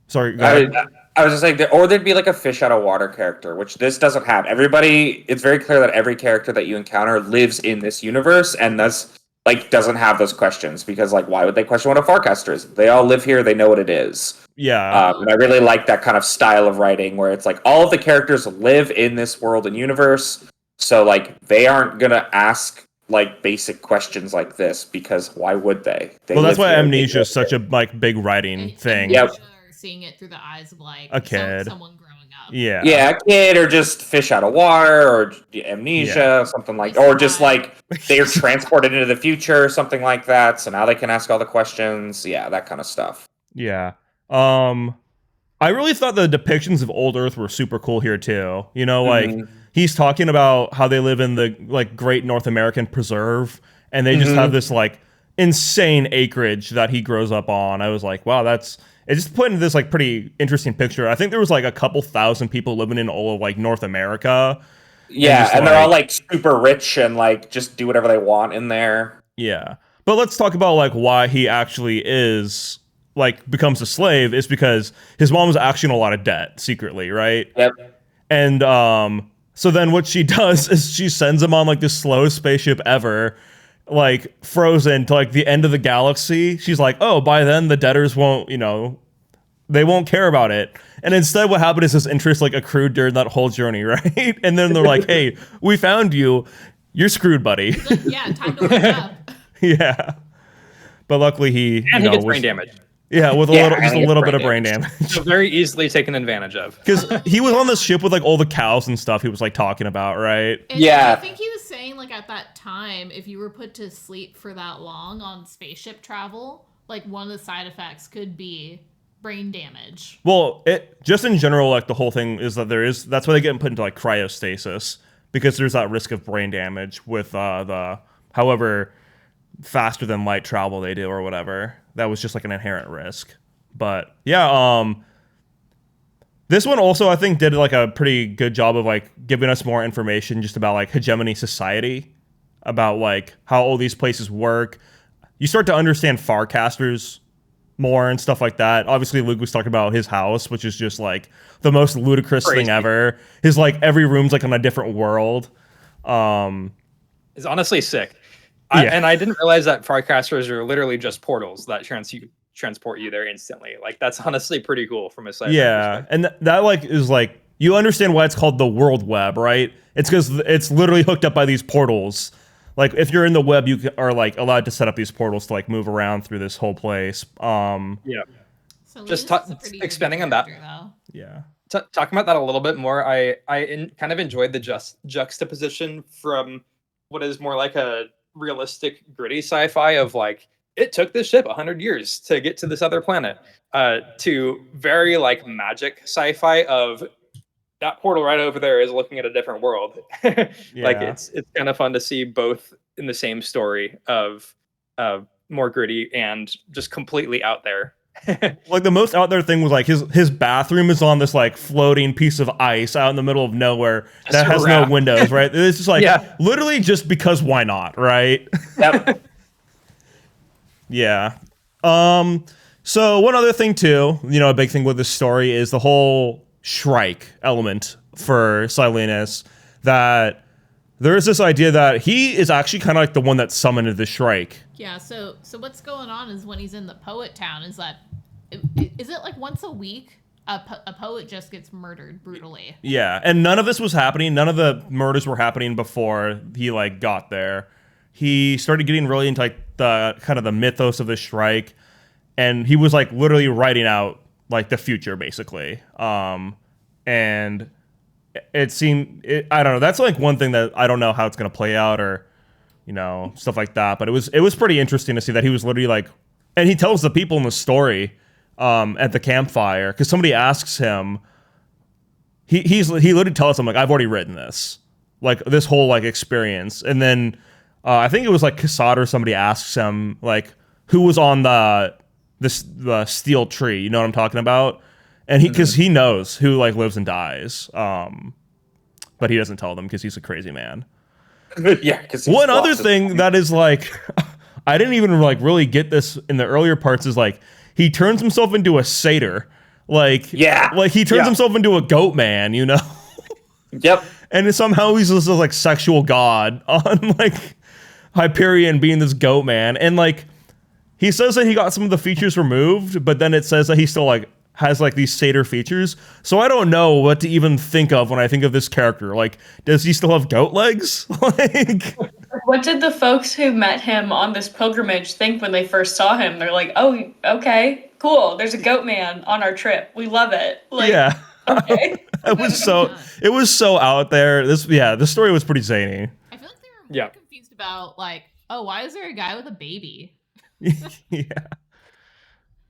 Sorry, go ahead. I was just saying, or there'd be like a fish out of water character, which this doesn't have. Everybody, it's very clear that every character that you encounter lives in this universe, and thus like doesn't have those questions because like why would they question what a Farcaster is? They all live here, they know what it is. Yeah, and I really like that kind of style of writing where it's like all of the characters live in this world and universe, so like they aren't gonna ask like basic questions like this because why would they? Well, that's why Amnesia is such a like big writing thing. Yep. Seeing it through the eyes of like a kid, someone growing up. Yeah, a kid, or just fish out of water, or amnesia, something like, or just like they're transported into the future, something like that. So now they can ask all the questions. Yeah, that kind of stuff. Yeah. I really thought the depictions of Old Earth were super cool here too. You know, like he's talking about how they live in the like Great North American Preserve, and they just have this like insane acreage that he grows up on. I was like, wow, it just put into this like pretty interesting picture. I think there was like a couple thousand people living in all of like North America. Yeah, and they're all like super rich and like just do whatever they want in there. Yeah. But let's talk about like why he actually is like becomes a slave is because his mom was actually in a lot of debt secretly, right? Yep. And so then what she does is she sends him on like the slowest spaceship ever, like frozen to like the end of the galaxy. She's like, oh, by then the debtors won't, they won't care about it. And instead what happened is his interest like accrued during that whole journey, right? And then they're like, hey, we found you. You're screwed, buddy. Yeah, time to wake up. Yeah. But luckily he gets brain damage. Yeah, with a little bit of brain damage. So very easily taken advantage of. Because he was on this ship with like all the cows and stuff he was like talking about, right? And I think he was saying like at that time, if you were put to sleep for that long on spaceship travel, like one of the side effects could be brain damage. Well, it just in general, like the whole thing is that that's why they get put into like cryostasis, because there's that risk of brain damage with the however faster than light travel they do or whatever. That was just like an inherent risk. But yeah, this one also I think did like a pretty good job of like giving us more information just about like hegemony society, about like how all these places work. You start to understand Farcasters more and stuff like that. Obviously Luke was talking about his house, which is just like the most ludicrous thing ever. His like every room's like on a different world. It's honestly sick. And I didn't realize that Farcasters are literally just portals that transport you there instantly. Like that's honestly pretty cool from a sci-fi perspective. And that like is like you understand why it's called the World Web, right? It's because it's literally hooked up by these portals. Like if you're in the web, you are like allowed to set up these portals to like move around through this whole place. So just expanding on that. Talking about that a little bit more. I kind of enjoyed the juxtaposition from what is more like a realistic gritty sci-fi of like it took this ship 100 years to get to this other planet to very like magic sci-fi of that portal right over there is looking at a different world. Like it's kind of fun to see both in the same story of more gritty and just completely out there. Like the most out there thing was like his bathroom is on this like floating piece of ice out in the middle of nowhere that has no windows, right? It's just like literally just because why not, right? Yep. Yeah. So one other thing too, a big thing with this story is the whole Shrike element for Silenus, that there is this idea that he is actually kind of like the one that summoned the Shrike. Yeah, so what's going on is when he's in the poet town is that is it like once a week a poet just gets murdered brutally. Yeah, and none of this was happening. None of the murders were happening before he like got there. He started getting really into like the kind of the mythos of the Shrike, and he was like literally writing out like the future basically. And it seemed I don't know. That's like one thing that I don't know how it's gonna play out or stuff like that. But it was pretty interesting to see that he was literally like, and he tells the people in the story at the campfire, because somebody asks him, he literally tells them like, I've already written this, like this whole like experience. And then I think it was like Cassad or somebody asks him like who was on the steel tree, you know what I'm talking about? And because he knows who like lives and dies. But but he doesn't tell them because he's a crazy man. Yeah. Because one other thing that is like, I didn't even like really get this in the earlier parts is like he turns himself into a satyr. Like he turns himself into a goat man, you know? Yep. And somehow he's just like sexual god on like Hyperion being this goat man. And like he says that he got some of the features removed, but then it says that he still like has like these satyr features. So I don't know what to even think of when I think of this character. Like, does he still have goat legs? Like, what did the folks who met him on this pilgrimage think when they first saw him? They're like, oh, okay, cool. There's a goat man on our trip. We love it. Like, yeah. Okay. it was so out there. The story was pretty zany. I feel like they were more confused about like, oh, why is there a guy with a baby? Yeah.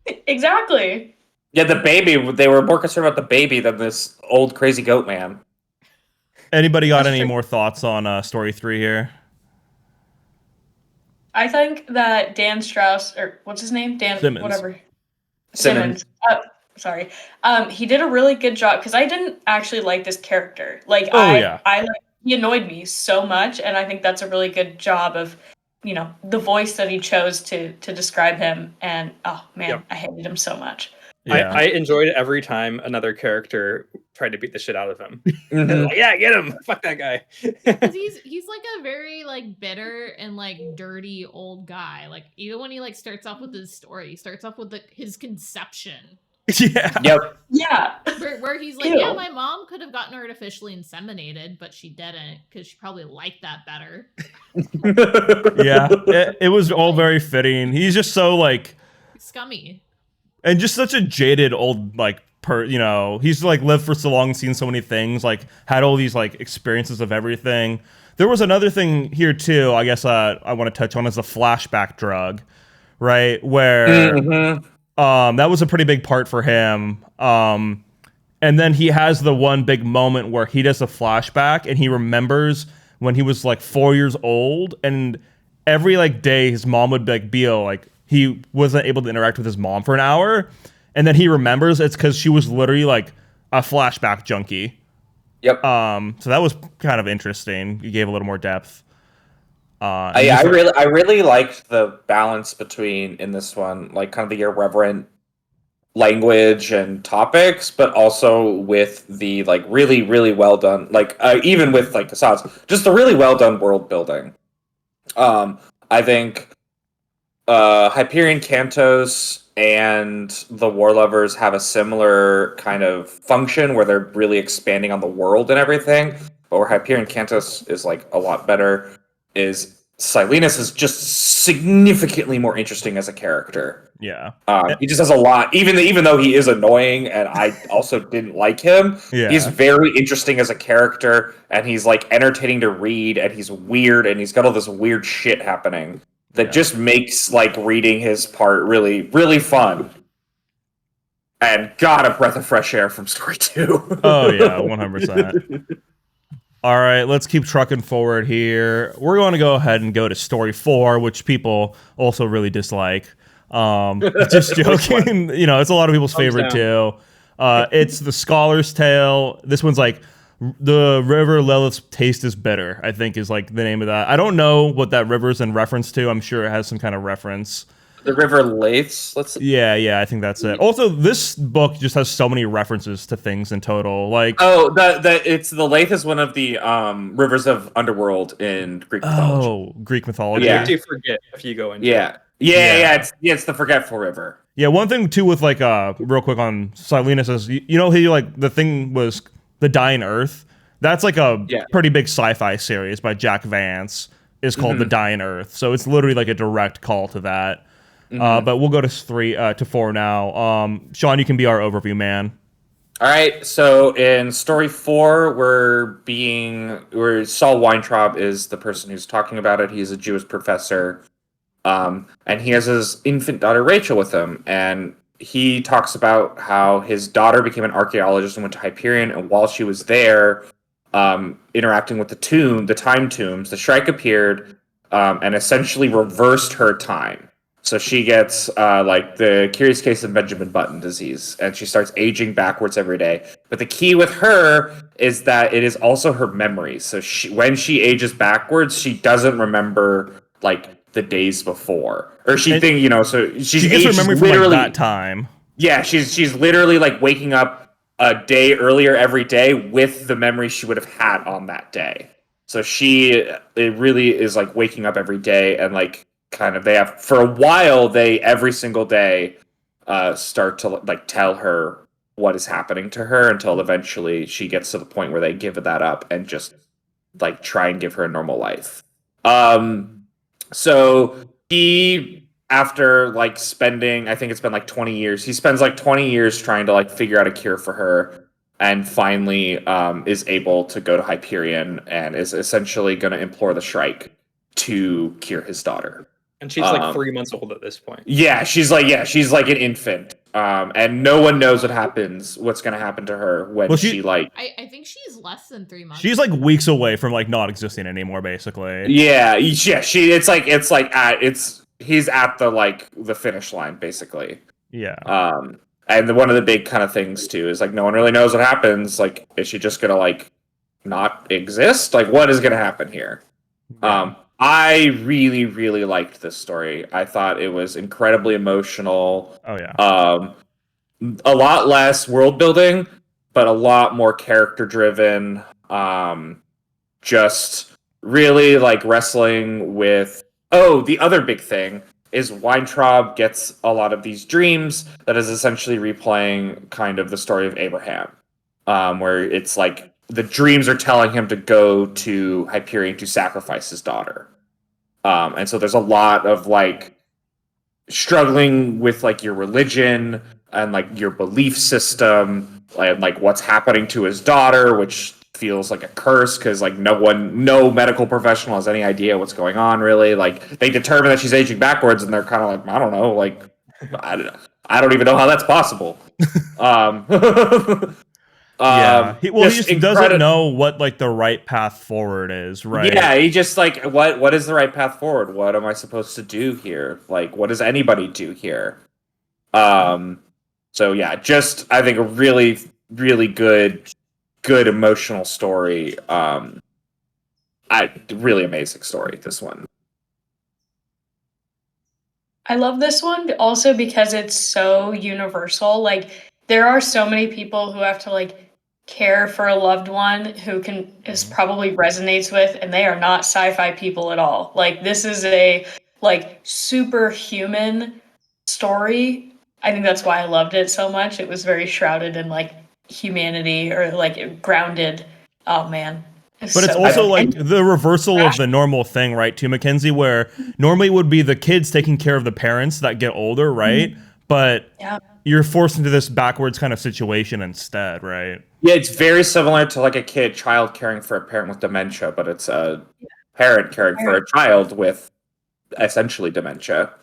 Exactly. Yeah, the baby, they were more concerned about the baby than this old crazy goat man. Anybody got any more thoughts on story 3 here? I think that Dan Strauss, or what's his name? Dan Simmons. Whatever. Simmons. Sorry. He did a really good job because I didn't actually like this character. Like he annoyed me so much, and I think that's a really good job of, you know, the voice that he chose to describe him. And oh man, I hated him so much. Yeah. I enjoyed every time another character tried to beat the shit out of him. Like, yeah, get him. Fuck that guy. Because he's like a very like bitter and like dirty old guy. Like even when he like starts off with his story, he starts off with his conception. Yeah. Yep. Yeah. Where he's like, yeah, my mom could have gotten artificially inseminated, but she didn't because she probably liked that better. Yeah. It was all very fitting. He's just so like scummy. And just such a jaded old, like, he's, like, lived for so long, seen so many things, like, had all these, like, experiences of everything. There was another thing here, too, I guess I want to touch on, is the flashback drug, right? Where that was a pretty big part for him. And then he has the one big moment where he does a flashback, and he remembers when he was, like, 4 years old, and every, like, day his mom would, like, be like, he wasn't able to interact with his mom for an hour, and then he remembers it's because she was literally like a flashback junkie. Yep. So that was kind of interesting. You gave a little more depth. I really liked the balance between in this one, like kind of the irreverent language and topics, but also with the like really, really well done, like even with like Assad's, just the really well done world building. I think Hyperion Cantos and the War Lovers have a similar kind of function where they're really expanding on the world and everything. But where Hyperion Cantos is like a lot better is Silenus is just significantly more interesting as a character. Yeah. He just has a lot, even though he is annoying and I also didn't like him, he's very interesting as a character, and he's like entertaining to read, and he's weird, and he's got all this weird shit happening that just makes like reading his part really, really fun. And God, a breath of fresh air from story 2. Oh yeah, 100%. All right, let's keep trucking forward here. We're going to go ahead and go to story 4, which people also really dislike. Just joking. You know, it's a lot of people's favorite too. It's the Scholar's Tale. This one's like the River Lilith's Taste is Bitter, I think is like the name of that. I don't know what that river's in reference to. I'm sure it has some kind of reference. The River Laiths? Yeah, I think that's it. Also, this book just has so many references to things in total. Like it's the Laith is one of the rivers of underworld in Greek mythology. Oh, Greek mythology. Yeah, you forget if you go into it's the Forgetful River. Yeah, one thing too with like real quick on Silenus is you know he like the thing was The Dying Earth. That's like a pretty big sci-fi series by Jack Vance. Is called The Dying Earth. So it's literally like a direct call to that. But we'll go to 4 now. Sean, you can be our overview man. All right. So in story 4, Saul Weintraub is the person who's talking about it. He's a Jewish professor, and he has his infant daughter Rachel with him, and he talks about how his daughter became an archaeologist and went to Hyperion, and while she was there, interacting with the time tombs, the Shrike appeared and essentially reversed her time. So she gets like the Curious Case of Benjamin Button disease, and she starts aging backwards every day. But the key with her is that it is also her memory. So when she ages backwards, she doesn't remember like the days before, or she so she gets her memory from like that time. Yeah, she's literally like waking up a day earlier every day with the memory she would have had on that day. So it really is like waking up every day, and like kind of they have for a while they every single day start to like tell her what is happening to her until eventually she gets to the point where they give that up and just like try and give her a normal life. So he, after like spending, I think it's been like 20 years, he spends like 20 years trying to like figure out a cure for her, and finally is able to go to Hyperion and is essentially going to implore the Shrike to cure his daughter. And she's like 3 months old at this point. Yeah, she's like an infant. And no one knows what's going to happen to her when she like... I think she's less than 3 months. She's like weeks away from like not existing anymore, basically. Yeah, he's at the like the finish line, basically. Yeah. And one of the big kind of things too is like no one really knows what happens. Like, is she just gonna like not exist? Like, what is gonna happen here? Yeah. I really, really liked this story. I thought it was incredibly emotional. Oh yeah. A lot less world building, but a lot more character driven. Just really like wrestling with. Oh, the other big thing is Weintraub gets a lot of these dreams that is essentially replaying kind of the story of Abraham, where it's like the dreams are telling him to go to Hyperion to sacrifice his daughter. And so there's a lot of like struggling with like your religion and like your belief system and like what's happening to his daughter, which feels like a curse because like no medical professional has any idea what's going on really. Like they determine that she's aging backwards and they're kind of like, I don't know, like I don't even know how that's possible. Yeah, he just doesn't know what like the right path forward is, right? Yeah, he just like what is the right path forward? What am I supposed to do here? Like, what does anybody do here? So yeah, just I think a really, really good emotional story. Really amazing story. This one. I love this one also because it's so universal. Like there are so many people who have to like care for a loved one who is probably resonates with, and they are not sci-fi people at all. Like this is a like superhuman story. I think that's why I loved it so much. It was very shrouded in like humanity or like grounded. Oh man. But it's also like the reversal of the normal thing, right, too, Mackenzie, where normally it would be the kids taking care of the parents that get older, right? Mm-hmm. But you're forced into this backwards kind of situation instead, right? Yeah, it's very similar to like a child caring for a parent with dementia, but it's a parent caring for a child with essentially dementia.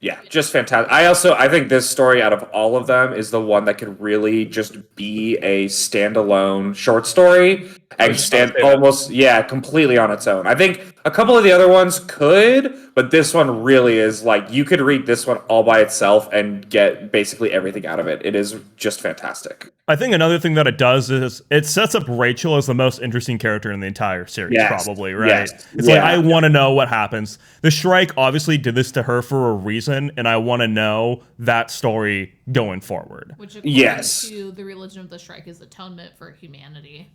Yeah, just fantastic. I think this story out of all of them is the one that could really just be a standalone short story and stand almost completely on its own. I think a couple of the other ones could, but this one really is like you could read this one all by itself and get basically everything out of it. It is just fantastic. I think another thing that it does is it sets up Rachel as the most interesting character in the entire series, probably, right? Yes. It's like, I want to know what happens. The Shrike obviously did this to her for a reason, and I want to know that story going forward. Which, according to the religion of the Shrike, is atonement for humanity.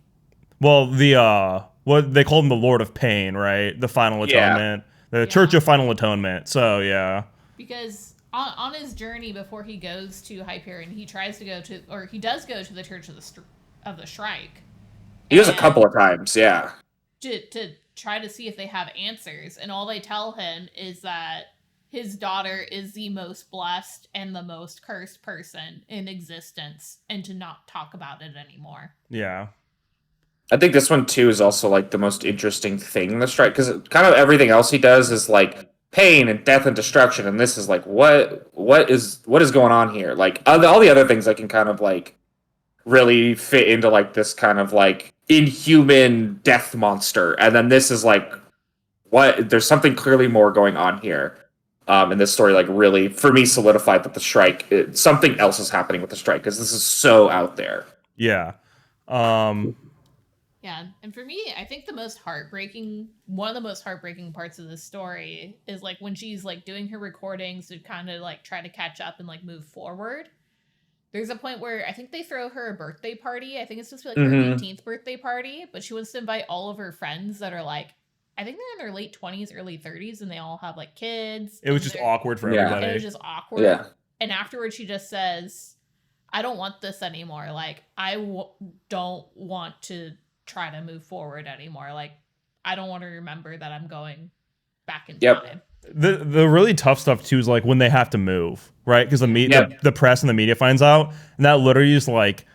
Well, what they call him, the Lord of Pain, right? The Final Atonement. The Church of Final Atonement. So, yeah. Because on his journey before he goes to Hyperion, he does go to the Church of the Shrike. He goes a couple of times, to try to see if they have answers, and all they tell him is that his daughter is the most blessed and the most cursed person in existence, and to not talk about it anymore. Yeah. I think this one too is also like the most interesting thing in the Strike, because kind of everything else he does is like pain and death and destruction, and this is like what is going on here? Like all the other things I can kind of like really fit into like this kind of like inhuman death monster, and then this is like what? There's something clearly more going on here. And this story like really for me solidified that the strike, something else is happening with the strike because this is so out there. Yeah. Yeah, and for me, I think one of the most heartbreaking parts of this story is like when she's like doing her recordings to kind of like try to catch up and like move forward. There's a point where I think they throw her a birthday party. I think it's supposed to be like her 18th birthday party, but she wants to invite all of her friends that are like, I think they're in their late 20s, early 30s, and they all have like kids. It was just awkward for everybody. It was just awkward. Yeah. And afterwards, she just says, I don't want this anymore. Like, don't want to try to move forward anymore. Like, I don't want to remember that I'm going back in time. The really tough stuff too is like when they have to move, right? Because the press and the media finds out, and that literally is like.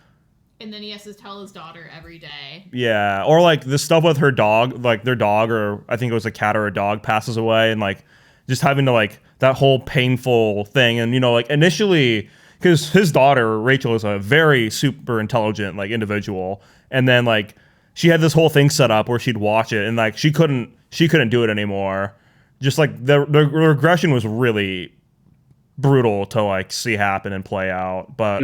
And then he has to tell his daughter every day. Yeah, or like the stuff with her dog, like their dog, or I think it was a cat or a dog, passes away, and like just having to like that whole painful thing, and like initially. Because his daughter, Rachel, is a very super intelligent like individual. And then like she had this whole thing set up where she'd watch it and like she couldn't do it anymore. Just like the regression was really brutal to like see happen and play out. But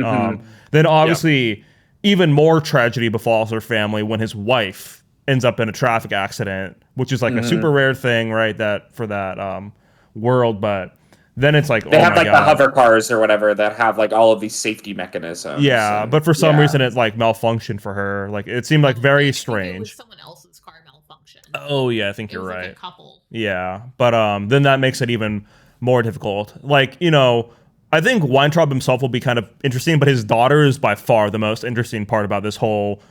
then obviously even more tragedy befalls her family when his wife ends up in a traffic accident, which is like a super rare thing, right? That for that world, but then it's like they have like the hover cars or whatever that have like all of these safety mechanisms. Yeah, but for some reason it like malfunctioned for her. Like it seemed like very strange. It was someone else's car malfunction. Oh yeah, I think you're right. Like a couple. Yeah, but then that makes it even more difficult. Like I think Weintraub himself will be kind of interesting, but his daughter is by far the most interesting part about this whole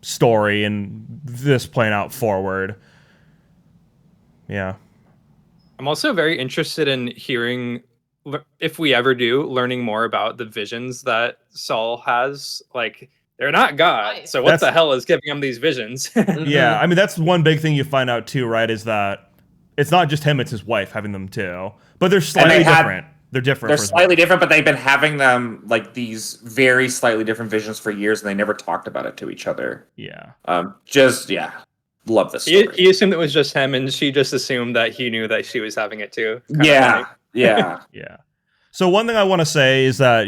story and this playing out forward. Yeah. I'm also very interested in hearing, if we ever do, learning more about the visions that Saul has. Like, they're not God, so what the hell is giving him these visions? Yeah, I mean, that's one big thing you find out too, right? Is that it's not just him, it's his wife having them too. But they're slightly different. They're different. They're slightly different, but they've been having them like these very slightly different visions for years, and they never talked about it to each other. Yeah. Love this story. He assumed it was just him, and she just assumed that he knew that she was having it too. Yeah. Yeah. So one thing I want to say is that,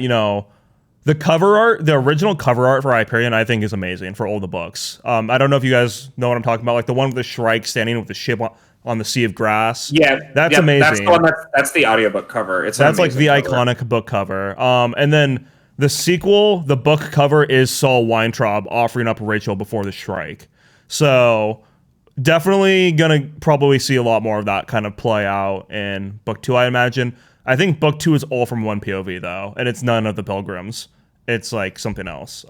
the cover art, the original cover art for Hyperion, I think is amazing for all the books. I don't know if you guys know what I'm talking about, like the one with the Shrike standing with the ship on the Sea of Grass. Yeah. That's amazing. That's the one that's the audiobook cover. That's like the iconic book cover. And then the sequel, the book cover is Saul Weintraub offering up Rachel before the Shrike. So definitely gonna probably see a lot more of that kind of play out in book 2, I imagine. I think book 2 is all from one POV though, and it's none of the Pilgrims. It's like something else.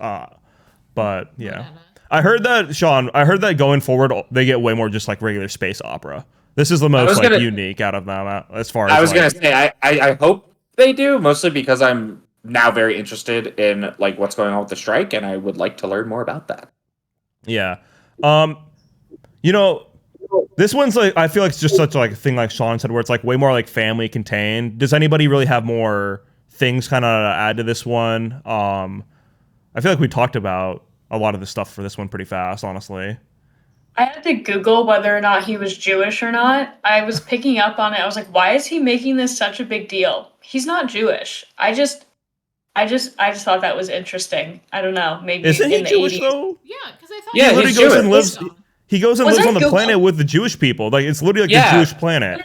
But yeah, I heard that, Sean. I heard that going forward, they get way more just like regular space opera. This is the most unique out of them as far as I was gonna say. I hope they do, mostly because I'm now very interested in like what's going on with the strike, and I would like to learn more about that. Yeah. This one's like, I feel like it's just such like a thing like Sean said, where it's like way more like family contained. Does anybody really have more things kind of add to this one? I feel like we talked about a lot of the stuff for this one pretty fast, honestly. I had to Google whether or not he was Jewish or not. I was picking up on it. I was like, why is he making this such a big deal? He's not Jewish. I just thought that was interesting. I don't know. Maybe isn't he in the Jewish 80s. though? Yeah, because I thought he's Jewish. He goes and lives on the planet with the Jewish people. Like it's literally like the Jewish planet.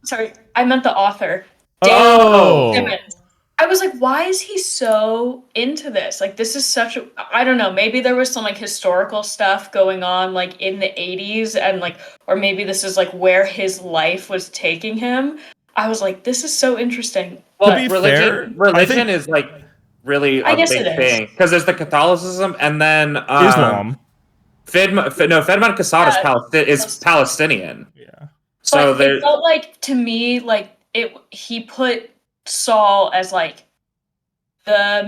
Sorry, I meant the author. Dan Simmons. I was like, why is he so into this? Like, this is such a, I don't know, maybe there was some like historical stuff going on like in the 80s and like, or maybe this is like where his life was taking him. I was like, this is so interesting. Well, religion is like really a big thing because there's the Catholicism and then Islam. Fedman Kasad is Palestinian. Yeah. So it felt like to me like he put Saul as like the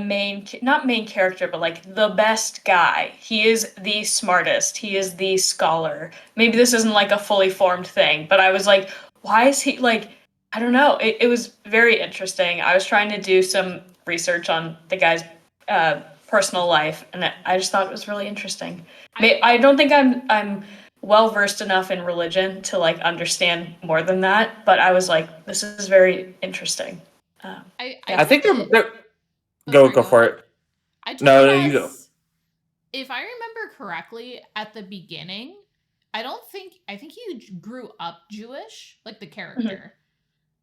not main character, but like the best guy. He is the smartest. He is the scholar. Maybe this isn't like a fully formed thing, but I was like, why is he like, I don't know. It was very interesting. I was trying to do some research on the guy's personal life, and I just thought it was really interesting. I don't think I'm well versed enough in religion to like understand more than that, but I was like, this is very interesting. I think they're sorry, go for it. I took No, it you as, go. if I remember correctly, at the beginning, I think he grew up Jewish, like the character.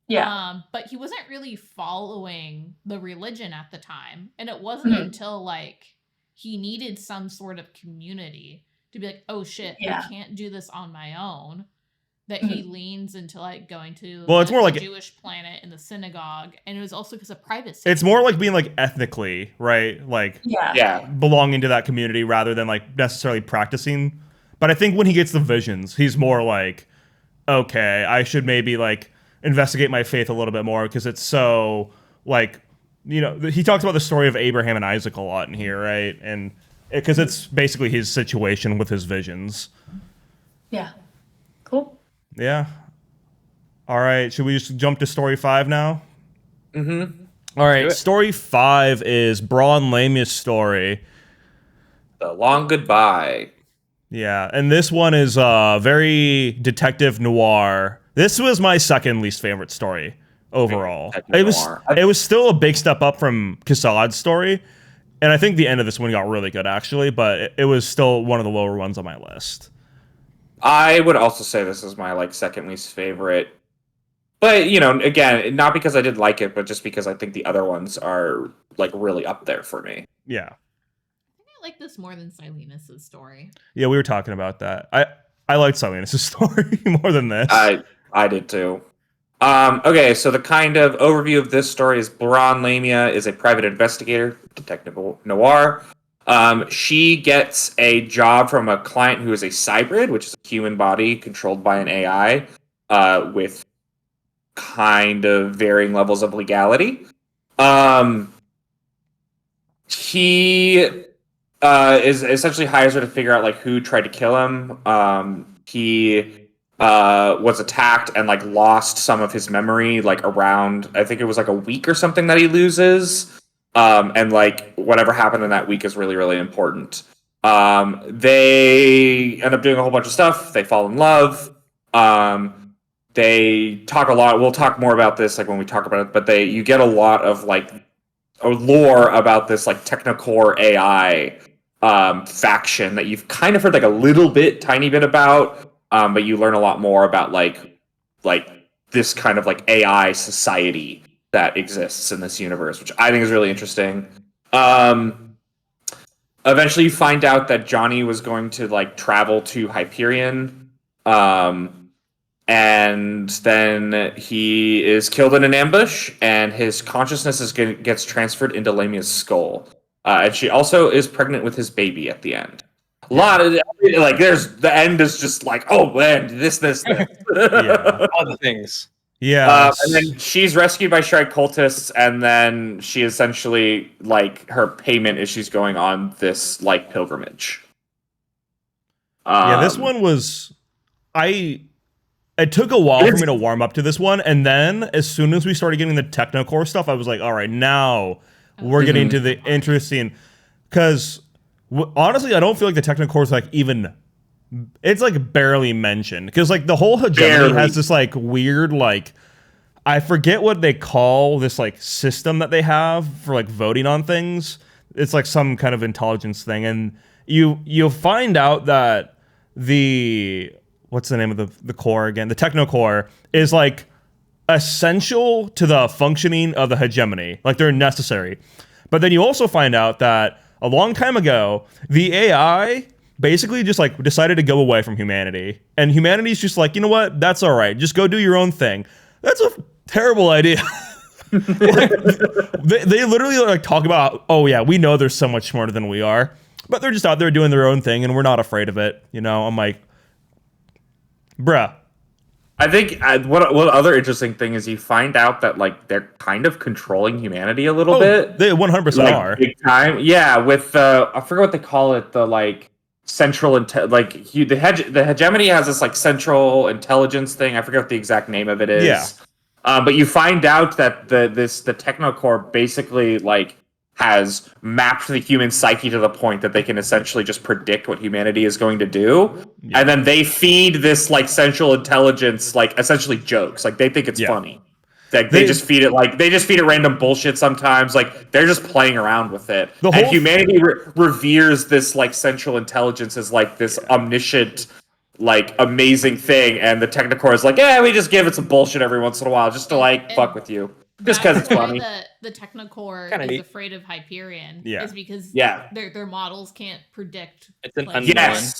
Yeah. But he wasn't really following the religion at the time. And it wasn't until like he needed some sort of community to be like, oh shit, I can't do this on my own. That he leans into like going to it's more like a Jewish planet in the synagogue, and it was also because of privacy. It's more like being like ethnically, right? Like belonging to that community rather than like necessarily practicing. But I think when he gets the visions, he's more like, okay, I should maybe like investigate my faith a little bit more because it's so like, you know, he talks about the story of Abraham and Isaac a lot in here, right? And because it's basically his situation with his visions. Yeah. Cool. Yeah. All right. Should we just jump to story 5 now? Mm-hmm. All right. Story 5 is Braun Lamia's story. The Long Goodbye. Yeah. And this one is very detective noir. This was my second least favorite story overall. It was still a big step up from Kassad's story. And I think the end of this one got really good, actually. But it was still one of the lower ones on my list. I would also say this is my like second least favorite, but you know, again, not because I didn't like it, but just because I think the other ones are like really up there for me. Yeah, I think I like this more than Silenus' story. Yeah, we were talking about that. I liked Silenus' story more than this. I did too. Okay, so the kind of overview of this story is Braun Lamia is a private investigator, detective noir. She gets a job from a client who is a cybrid, which is a human body controlled by an AI, with kind of varying levels of legality. He is essentially hires her to figure out like who tried to kill him. He was attacked and like lost some of his memory, like around, I think it was like a week or something that he loses. And like whatever happened in that week is really, really important. They end up doing a whole bunch of stuff. They fall in love. They talk a lot. We'll talk more about this like when we talk about it, but you get a lot of like lore about this like Technocore AI faction that you've kind of heard like a little bit, tiny bit about, but you learn a lot more about like this kind of like AI society that exists in this universe, which I think is really interesting. Eventually you find out that Johnny was going to like travel to Hyperion, and then he is killed in an ambush, and his consciousness gets transferred into Lamia's skull. And she also is pregnant with his baby at the end. A lot of like, there's the end is just like, oh man, this. Yeah, all the things. Yeah, and then she's rescued by Shrike cultists, and then she essentially like her payment is she's going on this like pilgrimage. Yeah, this one was it took a while for me to warm up to this one, and then as soon as we started getting the Technocore stuff, I was like, all right, now we're getting to the interesting, because honestly, I don't feel like the Technocore is like even. It's like barely mentioned because like the whole hegemony has this like weird like I forget what they call this like system that they have for like voting on things. It's like some kind of intelligence thing, and you'll find out that what's the name of the core again? The Technocore is like essential to the functioning of the hegemony. Like they're necessary, but then you also find out that a long time ago the AI basically just like decided to go away from humanity, and humanity's just like, you know what, that's all right, just go do your own thing. That's a terrible idea. Like, they literally like talk about, oh yeah, we know they're so much smarter than we are, but they're just out there doing their own thing and we're not afraid of it, you know. I'm like, bruh. I think what other interesting thing is you find out that like they're kind of controlling humanity a little bit. They 100% like, are big time. Yeah, with I forget what they call it, the like central the hegemony has this like central intelligence thing. I forget what the exact name of it is. Yeah. But you find out that the Technocore basically like has mapped the human psyche to the point that they can essentially just predict what humanity is going to do. Yeah. And then they feed this like central intelligence, like essentially jokes. Like they think it's funny. Like they just feed it random bullshit sometimes. Like they're just playing around with it. And humanity reveres this like central intelligence as like this omniscient, like amazing thing. And the Technocore is like, yeah, we just give it some bullshit every once in a while just to like fuck with you. Just because it's funny. The Technocore is afraid of Hyperion is because their models can't predict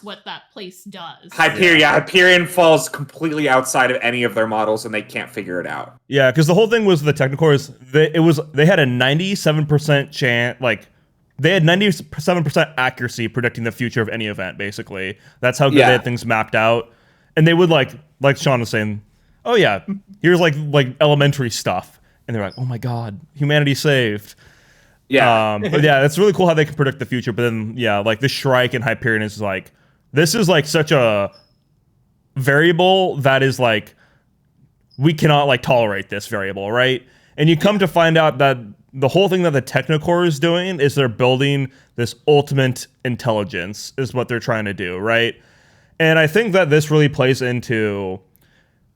what that place does. Hyperion falls completely outside of any of their models and they can't figure it out. Yeah, because the whole thing was the Technocore they had a 97% chance, like they had 97% accuracy predicting the future of any event, basically. That's how good they had things mapped out. And they would like Sean was saying, oh yeah, here's like elementary stuff. And they're like, oh my god, humanity saved. Yeah. But yeah, it's really cool how they can predict the future. But then, like the Shrike and Hyperion is like, this is like such a variable that is like, we cannot like tolerate this variable, right? And you come to find out that the whole thing that the Technocore is doing is they're building this ultimate intelligence is what they're trying to do, right? And I think that this really plays into,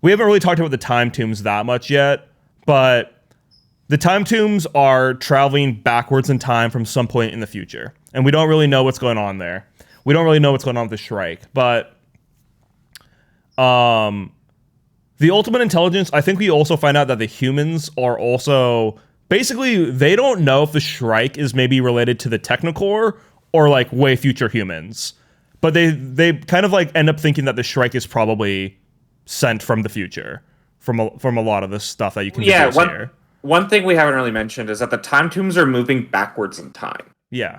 we haven't really talked about the time tombs that much yet, but the time tombs are traveling backwards in time from some point in the future. And we don't really know what's going on there. We don't really know what's going on with the Shrike. But the ultimate intelligence, I think we also find out that the humans are also... Basically, they don't know if the Shrike is maybe related to the Technocore or like way future humans. But they kind of like end up thinking that the Shrike is probably sent from the future. From a lot of the stuff that you can deduce here. One thing we haven't really mentioned is that the time tombs are moving backwards in time. Yeah.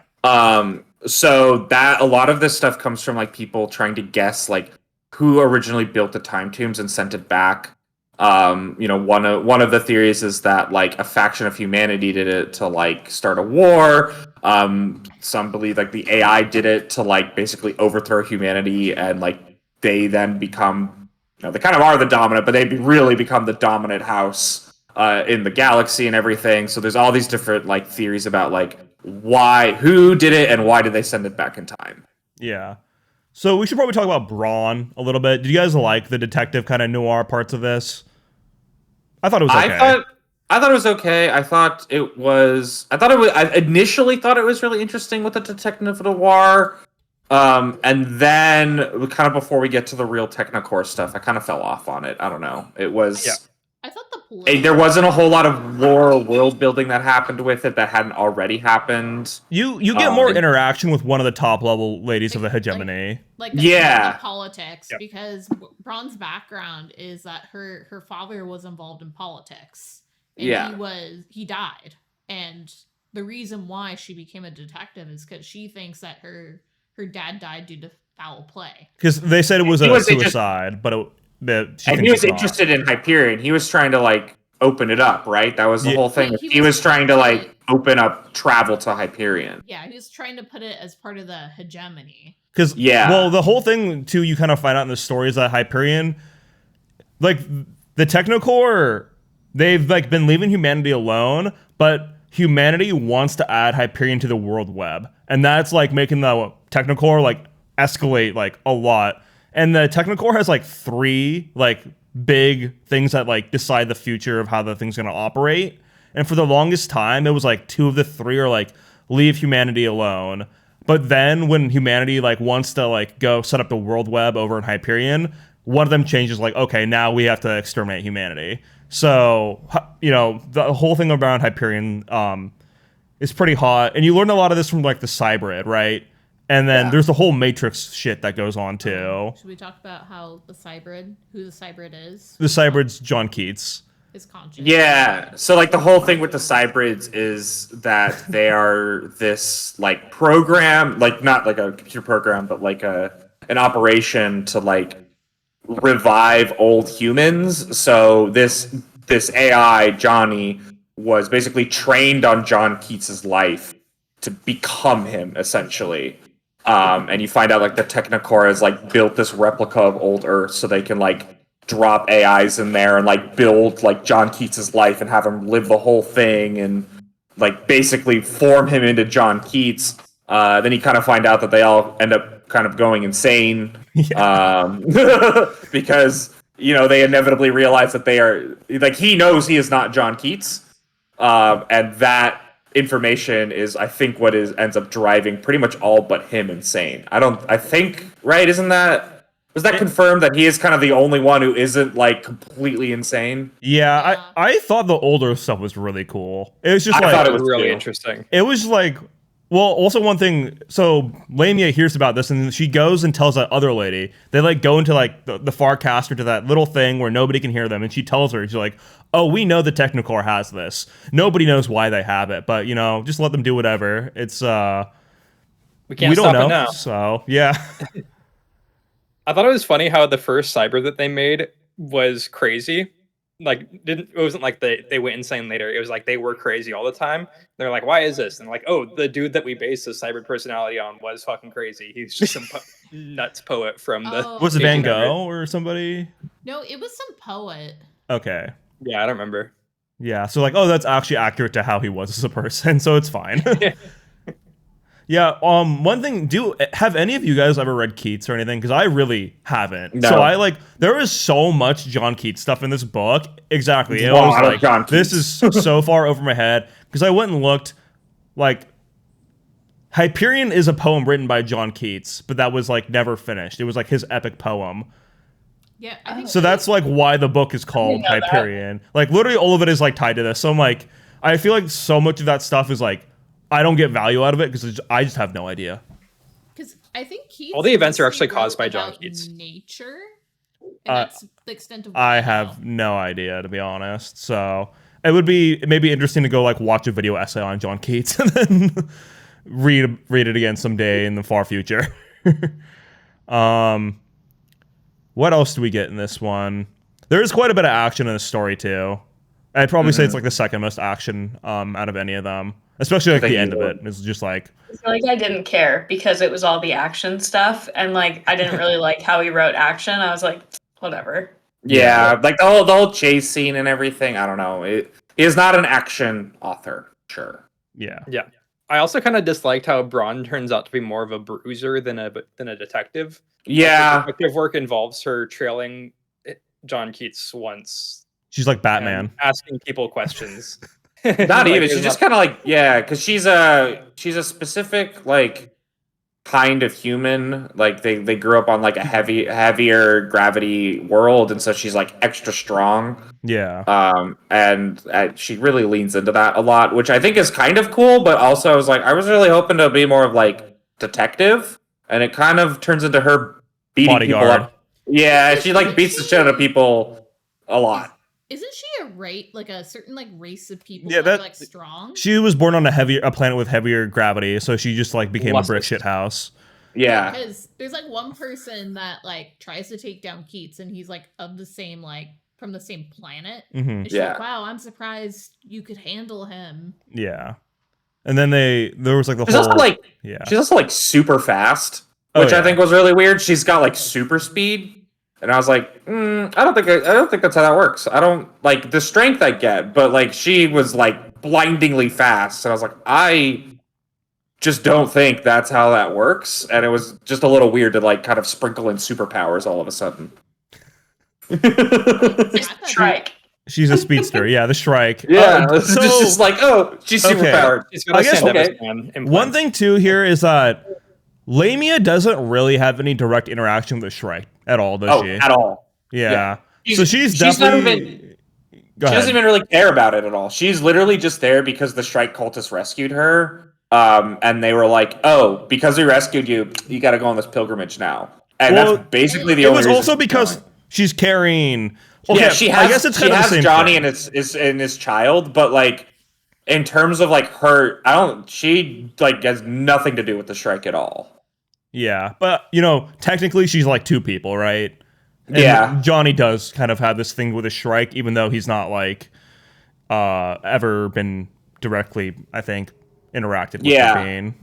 So that a lot of this stuff comes from like people trying to guess like who originally built the time tombs and sent it back. One of the theories is that like a faction of humanity did it to like start a war. Some believe like the AI did it to like basically overthrow humanity and like they then become, they kind of are the dominant, but they really become the dominant house in the galaxy and everything. So there's all these different like theories about like who did it and why did they send it back in time. Yeah. So we should probably talk about Braun a little bit. Did you guys like the detective kind of noir parts of this? I thought it was okay. I thought it was okay. I initially thought it was really interesting with the detective noir. And then kind of before we get to the real Technocore stuff, I kind of fell off on it. I don't know. It was... Yeah. I thought the there wasn't a whole lot of lore or world building that happened with it that hadn't already happened. You get more interaction with one of the top level ladies of the hegemony. Like the politics, because Braun's background is that her father was involved in politics. And he died. And the reason why she became a detective is because she thinks that her dad died due to foul play. Because they said it was a suicide, but he was interested in Hyperion. He was trying to like open it up, right? That was the whole thing. He was trying to like open up travel to Hyperion. Yeah, he was trying to put it as part of the hegemony. Because well, the whole thing too, you kind of find out in the story is that Hyperion, like the Technocore, they've like been leaving humanity alone, but humanity wants to add Hyperion to the world web, and that's like making the Technocore like escalate like a lot. And the Technocore has like 3 like big things that like decide the future of how the thing's gonna operate. And for the longest time, it was like 2 of the 3 are like leave humanity alone. But then when humanity like wants to like go set up the world web over in Hyperion, one of them changes like, okay, now we have to exterminate humanity. So the whole thing around Hyperion is pretty hot, and you learn a lot of this from like the Cybrid, right? And then there's the whole Matrix shit that goes on too. Should we talk about who the Cybrid is? The Cybrid's John Keats. His conscience. Yeah. So like the whole thing with the Cybrids is that they are this like program, like not like a computer program, but like an operation to like revive old humans. So this AI, Johnny, was basically trained on John Keats's life to become him, essentially. And you find out like the Technocore has like built this replica of old Earth so they can like drop AIs in there and like build like John Keats's life and have him live the whole thing. And like basically form him into John Keats. Then you kind of find out that they all end up kind of going insane, because they inevitably realize that they are like, he knows he is not John Keats, and that information is, I think, what ends up driving pretty much all but him insane. I think, right? Was that confirmed that he is kind of the only one who isn't like completely insane? Yeah. I thought the older stuff was really cool. It was just I thought it was really interesting. It was like, well, also one thing, so Lamia hears about this and she goes and tells that other lady. They like go into like the Farcaster, to that little thing where nobody can hear them, and she tells her, she's like, oh, we know the Technocore has this. Nobody knows why they have it, but just let them do whatever. It's we don't know. It now. So yeah. I thought it was funny how the first cyber that they made was crazy. Like, it wasn't like they went insane later. It was like they were crazy all the time. They're like, why is this? And like, oh, the dude that we based the cyber personality on was fucking crazy. He's just some nuts poet from the... Was it Van Gogh or somebody? No, it was some poet. Okay. Yeah, I don't remember. Yeah, so like, oh, that's actually accurate to how he was as a person, so it's fine. Yeah, one thing, have any of you guys ever read Keats or anything? Because I really haven't. No. So there is so much John Keats stuff in this book. Exactly. It was like, this is so far over my head. Because I went and looked, like, Hyperion is a poem written by John Keats, but that was like never finished. It was like his epic poem. Yeah, I think so that's like why the book is called Hyperion. Like, literally all of it is like tied to this. So I'm like, I feel like so much of that stuff is like, I don't get value out of it because I just have no idea. Because I think Keats, all the events are actually caused by John Keats. Nature. And that's the extent of. I have no idea, to be honest. So it would be maybe interesting to go like watch a video essay on John Keats and then read it again someday in the far future. What else do we get in this one? There is quite a bit of action in the story too. I'd probably say it's like the second most action out of any of them. Especially like the end of it. It's just like... I feel like I didn't care because it was all the action stuff. And like, I didn't really like how he wrote action. I was like, whatever. Yeah, like the whole chase scene and everything. I don't know. He is not an action author. Sure. Yeah. Yeah. I also kind of disliked how Braun turns out to be more of a bruiser than a detective. Yeah. Like, the detective work involves her trailing John Keats once. She's like Batman. Asking people questions. Not even. She's just kind of like, because she's a specific like kind of human. Like they grew up on like a heavier gravity world, and so she's like extra strong. Yeah. And she really leans into that a lot, which I think is kind of cool. But also, I was really hoping to be more of like detective, and it kind of turns into her beating people up. Yeah, she like beats the shit out of people a lot. Isn't she a certain like race of people that are like strong? She was born on a planet with heavier gravity, so she just like became a brick shit house. Yeah. Because there's like one person that like tries to take down Keats, and he's like of the same like from the same planet. Mm-hmm. And she's like, wow, I'm surprised you could handle him. Yeah. And then there was like the she's whole... Also like, yeah. She's also like super fast, which I think was really weird. She's got like super speed. And I was like, I don't think that's how that works. I don't like the strength I get, but like she was like blindingly fast. And I was like, I just don't think that's how that works. And it was just a little weird to like kind of sprinkle in superpowers all of a sudden. Shrike. She's a speedster. Yeah, the Shrike. Yeah, it's just like, she's superpowered. She's got one thing too here is that Lamia doesn't really have any direct interaction with Shrike at all, does she? At all. Yeah. So she's definitely... She doesn't even really care about it at all. She's literally just there because the Shrike cultists rescued her. And they were like, oh, because we rescued you, you got to go on this pilgrimage now. And that's basically the only reason. It was also because she's carrying... Okay, yeah, she has, I guess it's kind of the same Johnny thing. and his child, but like in terms of like her, she like has nothing to do with the Shrike at all. Yeah, but technically she's like two people, right? And yeah. Johnny does kind of have this thing with a Shrike, even though he's not like ever been directly, I think, interacted with the being.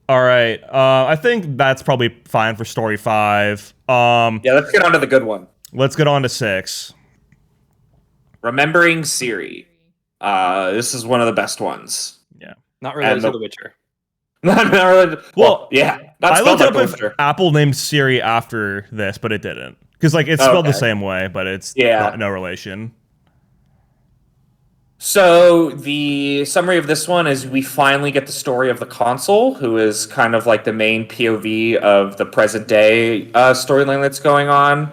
All right, I think that's probably fine for story 5. Let's get on to the good one. Let's get on to 6. Remembering Siri. This is one of the best ones. Yeah. Not related to The Witcher. Not related. Well, yeah. I looked up if Apple named Siri after this, but it didn't. Because like it's spelled the same way, but it's no relation. So the summary of this one is we finally get the story of the consul, who is kind of like the main POV of the present day storyline that's going on.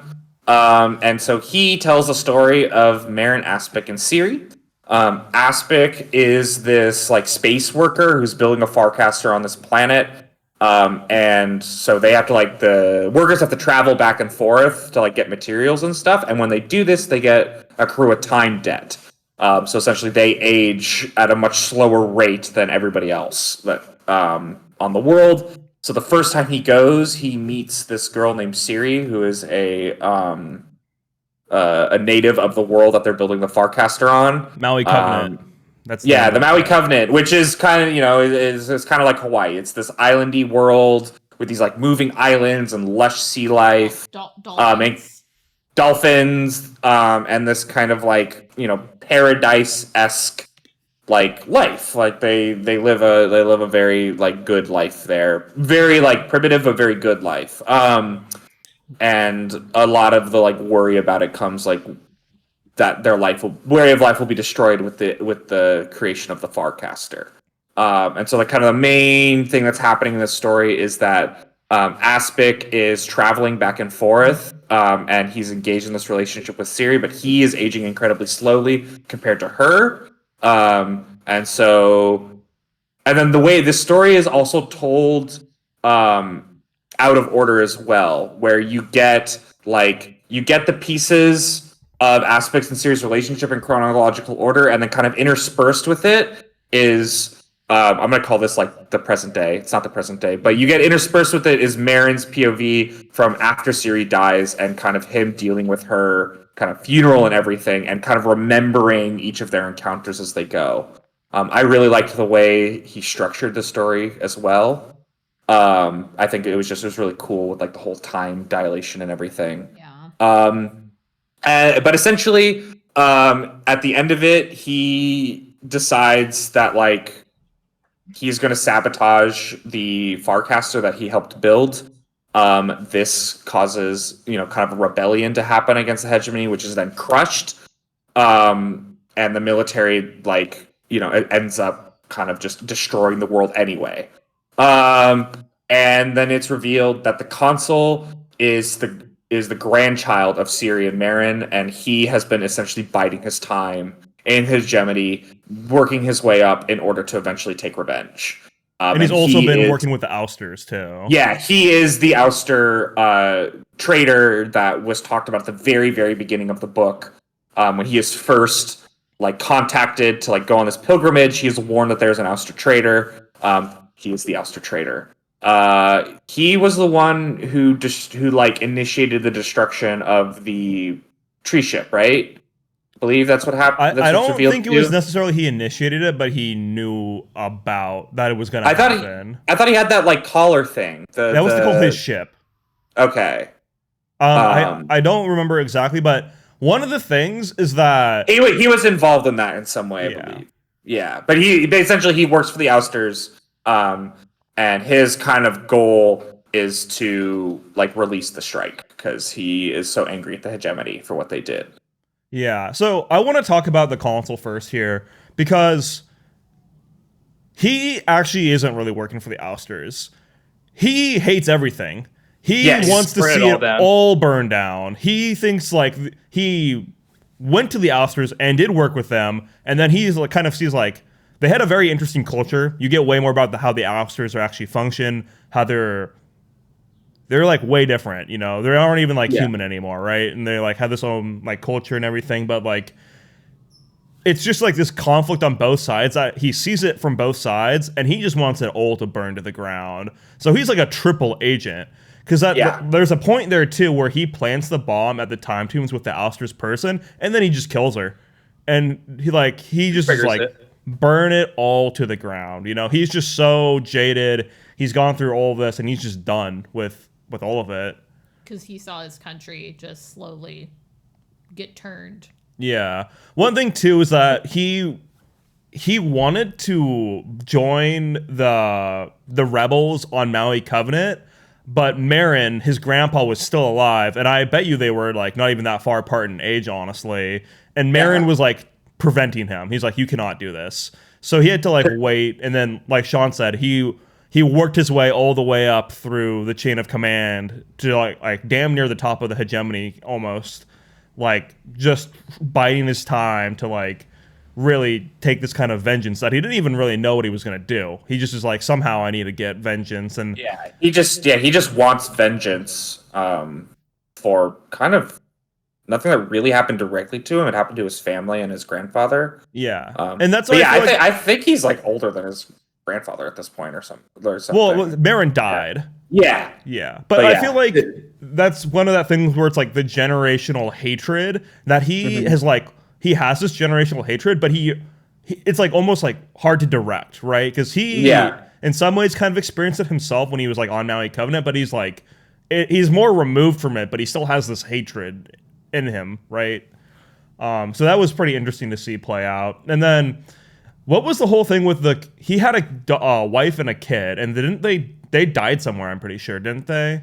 And so he tells the story of Marin, Aspic, and Ciri. Aspic is this like space worker who's building a Farcaster on this planet. And so they have to the workers have to travel back and forth to like get materials and stuff. And when they do this, they accrue a time debt. So essentially they age at a much slower rate than everybody else on the world. So the first time he goes, he meets this girl named Ciri, who is a native of the world that they're building the Farcaster on. Maui Covenant. The Maui Covenant, which is kind of, is kind of like Hawaii. It's this islandy world with these like moving islands and lush sea life. Dolphins, and this kind of like, paradise-esque like life. Like they live a very like good life there. Very like primitive but very good life. And a lot of the like worry about it comes like that their way of life will be destroyed with the creation of the Farcaster. And so the kind of the main thing that's happening in this story is that Aspic is traveling back and forth, and he's engaged in this relationship with Ciri, but he is aging incredibly slowly compared to her. And then the way this story is also told out of order as well, where you get the pieces of Aspic's and Ciri's relationship in chronological order, and then kind of interspersed with it is I'm going to call this like the present day. It's not the present day, but you get interspersed with it is Marin's POV from after Ciri dies and kind of him dealing with her kind of funeral and everything and kind of remembering each of their encounters as they go. I really liked the way he structured the story as well. I think it was really cool with like the whole time dilation and everything. Yeah. But essentially, at the end of it, he decides that like he's going to sabotage the Farcaster that he helped build. This causes, kind of a rebellion to happen against the hegemony, which is then crushed. And the military, it ends up kind of just destroying the world anyway. And then it's revealed that the consul is the grandchild of Ciri and Marin, and he has been essentially biding his time in his hegemony, working his way up in order to eventually take revenge. And he's also been working with the Ousters, too. Yeah, he is the Ouster traitor that was talked about at the very, very beginning of the book. When he is first contacted to go on this pilgrimage, he is warned that there's an Ouster traitor. He is the Ouster traitor. He was the one who initiated the destruction of the tree ship, right? I believe that's what happened. I don't think it was necessarily he initiated it, but he knew about that it was going to happen. I thought he had that collar thing. That was to call his ship. Okay. I don't remember exactly, but one of the things is that he was involved in that in some way. I believe. Yeah, but he works for the Ousters, and his kind of goal is to release the strike because he is so angry at the hegemony for what they did. Yeah, so I want to talk about the consul first here, because he actually isn't really working for the Ousters. He hates everything. He wants to see it all burn down. He thinks he went to the Ousters and did work with them, and then he's kind of sees they had a very interesting culture. You get way more about how the Ousters are actually function, how they're way different, they aren't even human anymore, right? And they have this own culture and everything, but it's just this conflict on both sides. He sees it from both sides, and he just wants it all to burn to the ground. So he's a triple agent, because there's a point there too where he plants the bomb at the time tombs with the Ouster's person, and then he just kills her, and he just burn it all to the ground. He's just so jaded. He's gone through all of this, and he's just done with all of it. Because he saw his country just slowly get turned. Yeah. One thing, too, is that he he wanted to join the rebels on Maui Covenant, but Marin, his grandpa, was still alive, and I bet you they were like not even that far apart in age, honestly. And Marin was like preventing him. He's like, "You cannot do this." So he had to like wait, and then like Sean said, he worked his way all the way up through the chain of command to like damn near the top of the hegemony, almost like just biding his time to like really take this kind of vengeance that he didn't even really know what he was going to do. He just is like, somehow I need to get vengeance. And he just wants vengeance for kind of nothing that really happened directly to him. It happened to his family and his grandfather. And that's why I think he's like older than his grandfather at this point or something. Well, Marin died. Yeah. But I feel like that's one of that things where it's like the generational hatred that he has like, he has this generational hatred, but he it's like almost like hard to direct, right? Because he in some ways kind of experienced it himself when he was like on Maui Covenant, but he's like he's more removed from it, but he still has this hatred in him, right? So that was pretty interesting to see play out. And then what was the whole thing with he had a wife and a kid, and didn't they died somewhere, I'm pretty sure, didn't they?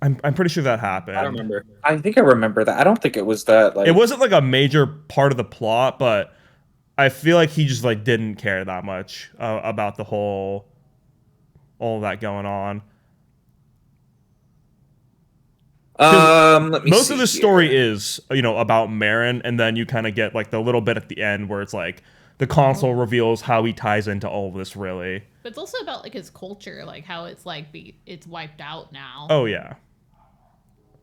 I'm pretty sure that happened. I don't remember. I think I remember that. I don't think it was that. Like, it wasn't like a major part of the plot, but I feel like he just like didn't care that much about all of that going on. Most of the story is about Marin, and then you kind of get like the little bit at the end where it's like the console reveals how he ties into all of this, really. But it's also about like his culture, like how it's like it's wiped out now. Oh yeah.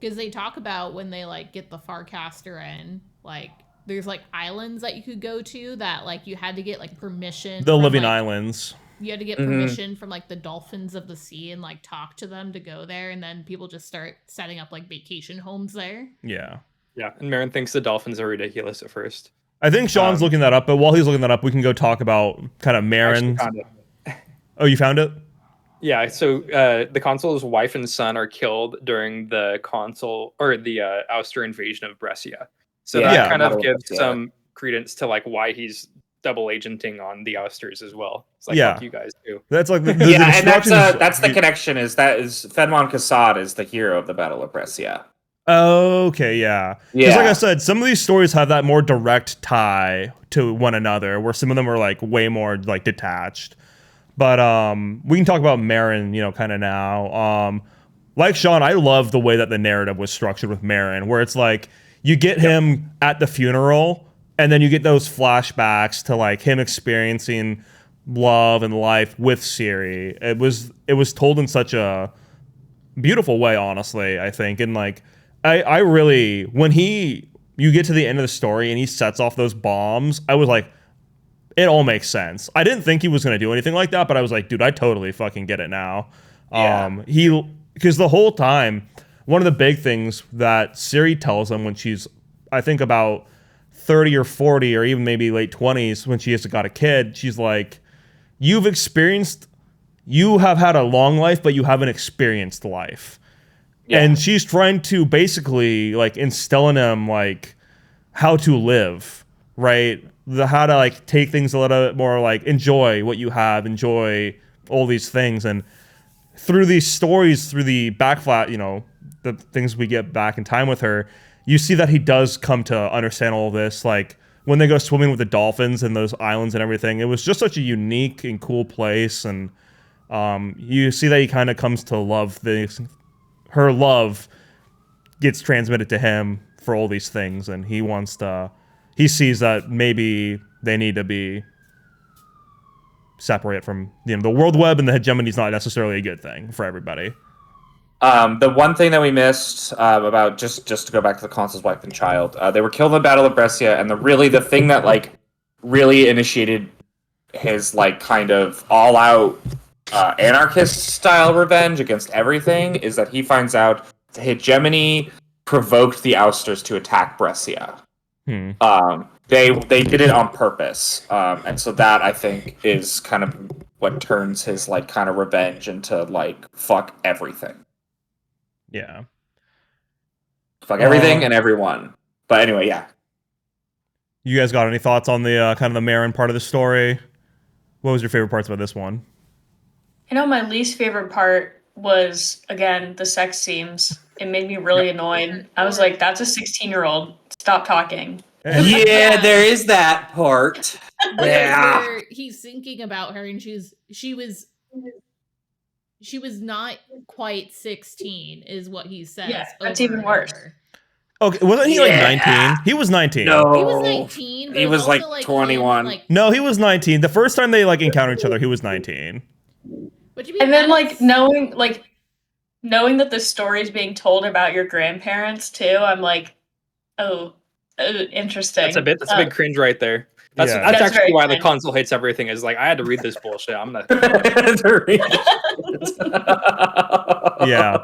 Because they talk about when they like get the Farcaster in, like there's like islands that you could go to that like you had to get like permission. The living islands. You had to get permission from like the dolphins of the sea and like talk to them to go there, and then people just start setting up like vacation homes there. Yeah. Yeah, and Marin thinks the dolphins are ridiculous at first. I think Sean's looking that up, but while he's looking that up, we can go talk about kind of Marin. Oh, you found it? Yeah, so the consul's wife and son are killed during the consul or the ouster invasion of Brescia. So that kind of gives some credence to like why he's double agenting on the ousters as well. It's like fuck you guys do. That's like and that's the connection is Fenmon Kassad is the hero of the Battle of Brescia. Okay, yeah. Because like I said, some of these stories have that more direct tie to one another, where some of them are like way more like detached. But we can talk about Marin, kind of now. Like Sean, I love the way that the narrative was structured with Marin, where it's like you get him at the funeral, and then you get those flashbacks to like him experiencing love and life with Ciri. It was told in such a beautiful way, honestly, I think. And like I really, when you get to the end of the story and he sets off those bombs, I was like, it all makes sense. I didn't think he was going to do anything like that, but I was like, dude, I totally fucking get it now. Because the whole time, one of the big things that Ciri tells him when she's, I think about 30 or 40 or even maybe late 20s, when she has got a kid, she's like, you have had a long life, but you haven't experienced life. Yeah. And she's trying to basically like instill in him like how to live, right? How to like take things a little bit more, like enjoy what you have, enjoy all these things. And through these stories, through the backflat, the things we get back in time with her, you see that he does come to understand all this. Like when they go swimming with the dolphins and those islands and everything, it was just such a unique and cool place. And you see that he kind of comes to love her love gets transmitted to him for all these things. And he sees that maybe they need to be separate from the world web, and the hegemony is not necessarily a good thing for everybody. The one thing that we missed about just to go back to the consul's wife and child, they were killed in the Battle of Brescia, and the thing that like really initiated his like kind of all out anarchist style revenge against everything is that he finds out the hegemony provoked the ousters to attack Brescia. They did it on purpose, and so that I think is kind of what turns his like kind of revenge into like fuck everything. Yeah, fuck everything and everyone. But anyway, You guys got any thoughts on the kind of the Marin part of the story? What was your favorite parts about this one? My least favorite part was, again, the sex scenes. It made me really annoyed. I was like, that's a 16-year-old. Stop talking. Yeah, there is that part. Where he's thinking about her, and she was not quite 16, is what he says. Yeah, that's even worse. Okay, wasn't he like 19? He was 19. No, he was 19. But he was like 21. No, he was 19. The first time they like encountered each other, he was 19. And then knowing that the story is being told about your grandparents too, I'm like, oh, interesting. That's a big cringe right there. That's actually why the console hates everything. Is like, I had to read this bullshit. I'm not. Yeah.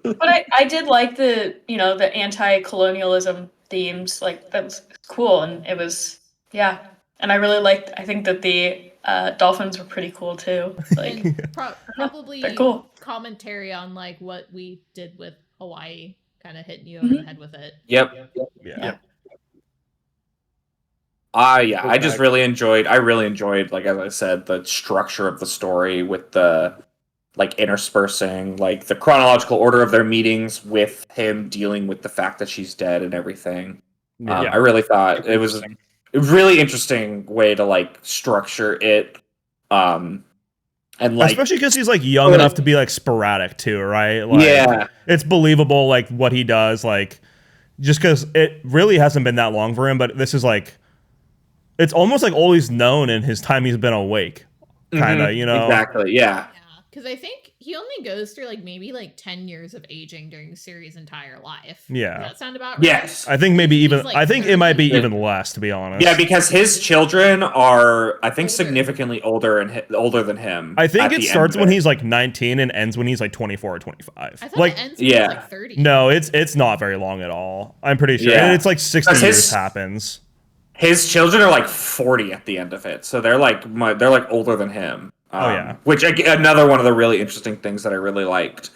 But I did like the the anti-colonialism themes. Like, that was cool, and it was and I really liked. I think that the dolphins were pretty cool too. Like, probably they're cool. Commentary on like what we did with Hawaii, kind of hitting you over the head with it. Yep. Yeah. I just really enjoyed, like, as I said, the structure of the story with the, like, interspersing, like, the chronological order of their meetings with him dealing with the fact that she's dead and everything. I really thought it was a really interesting way to, like, structure it. And, like, especially because he's, like, young enough to be, like, sporadic, too, right? Like, it's believable, like, what he does, like, just because it really hasn't been that long for him, but this is, like, it's almost like all he's known in his time he's been awake, kind of, Exactly, yeah. Because I think he only goes through like maybe like 10 years of aging during the series' entire life. Yeah. Does that sound about right? Yes. I think maybe even, like I think it might be even less, to be honest. Yeah, because his children are, I think, significantly older than him. I think it starts when he's like 19 and ends when he's like 24 or 25. I thought like, it ends when he's like 30. No, it's not very long at all. I'm pretty sure. Yeah. It's like 60 years happens. His children are like 40 at the end of it, so they're like older than him. Which another one of the really interesting things that I really liked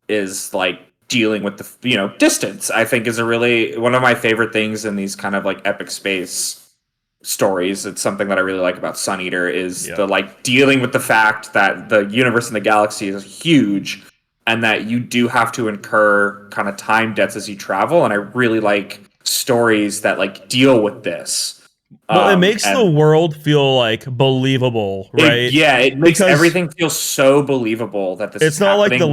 is like dealing with the distance. I think is one of my favorite things in these kind of like epic space stories. It's something that I really like about Sun Eater is the like dealing with the fact that the universe and the galaxy is huge, and that you do have to incur kind of time debts as you travel. And I really like stories that like deal with this. Well, it makes the world feel like believable, right? It makes everything feel so believable that this it's is not like the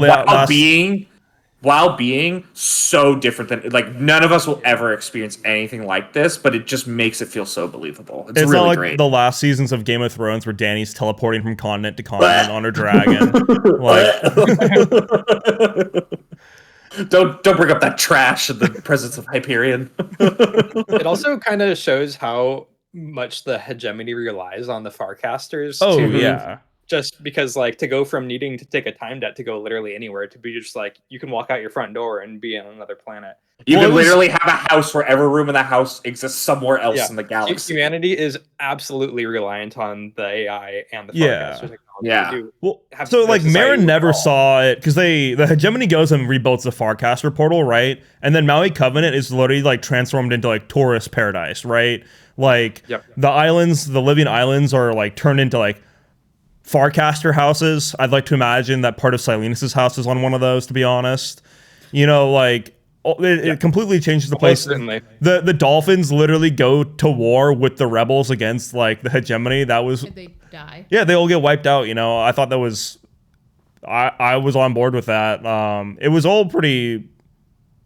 while being so different than, like, none of us will ever experience anything like this, but it just makes it feel so believable. It's really not like great. The last seasons of Game of Thrones where Dany's teleporting from continent to continent on her dragon. Don't bring up that trash in the presence of Hyperion. It also kind of shows how much the hegemony relies on the Farcasters. Oh, yeah. Just because, like, to go from needing to take a time debt to go literally anywhere to be just like, you can walk out your front door and be on another planet. You can literally have a house where every room in the house exists somewhere else in the galaxy. Humanity is absolutely reliant on the AI and the Farcaster technology. Well, so like Marin never saw it because the hegemony goes and rebuilds the Farcaster portal, right? And then Maui Covenant is literally like transformed into like tourist paradise, right? Like the islands, the living islands are like turned into like Farcaster houses. I'd like to imagine that part of Silenus's house is on one of those, to be honest. Like it completely changes the place. The dolphins literally go to war with the rebels against like the hegemony. That was they die. Yeah, they all get wiped out. I thought that was I was on board with that. It was all pretty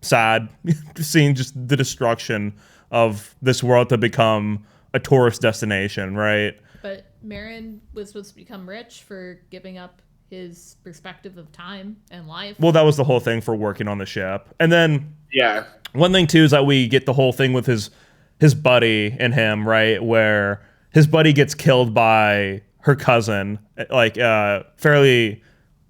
sad seeing just the destruction of this world to become a tourist destination, right? But Marin was supposed to become rich for giving up his perspective of time and life. Well, that was the whole thing for working on the ship. And then one thing too is that we get the whole thing with his buddy and him, right? Where his buddy gets killed by her cousin, like fairly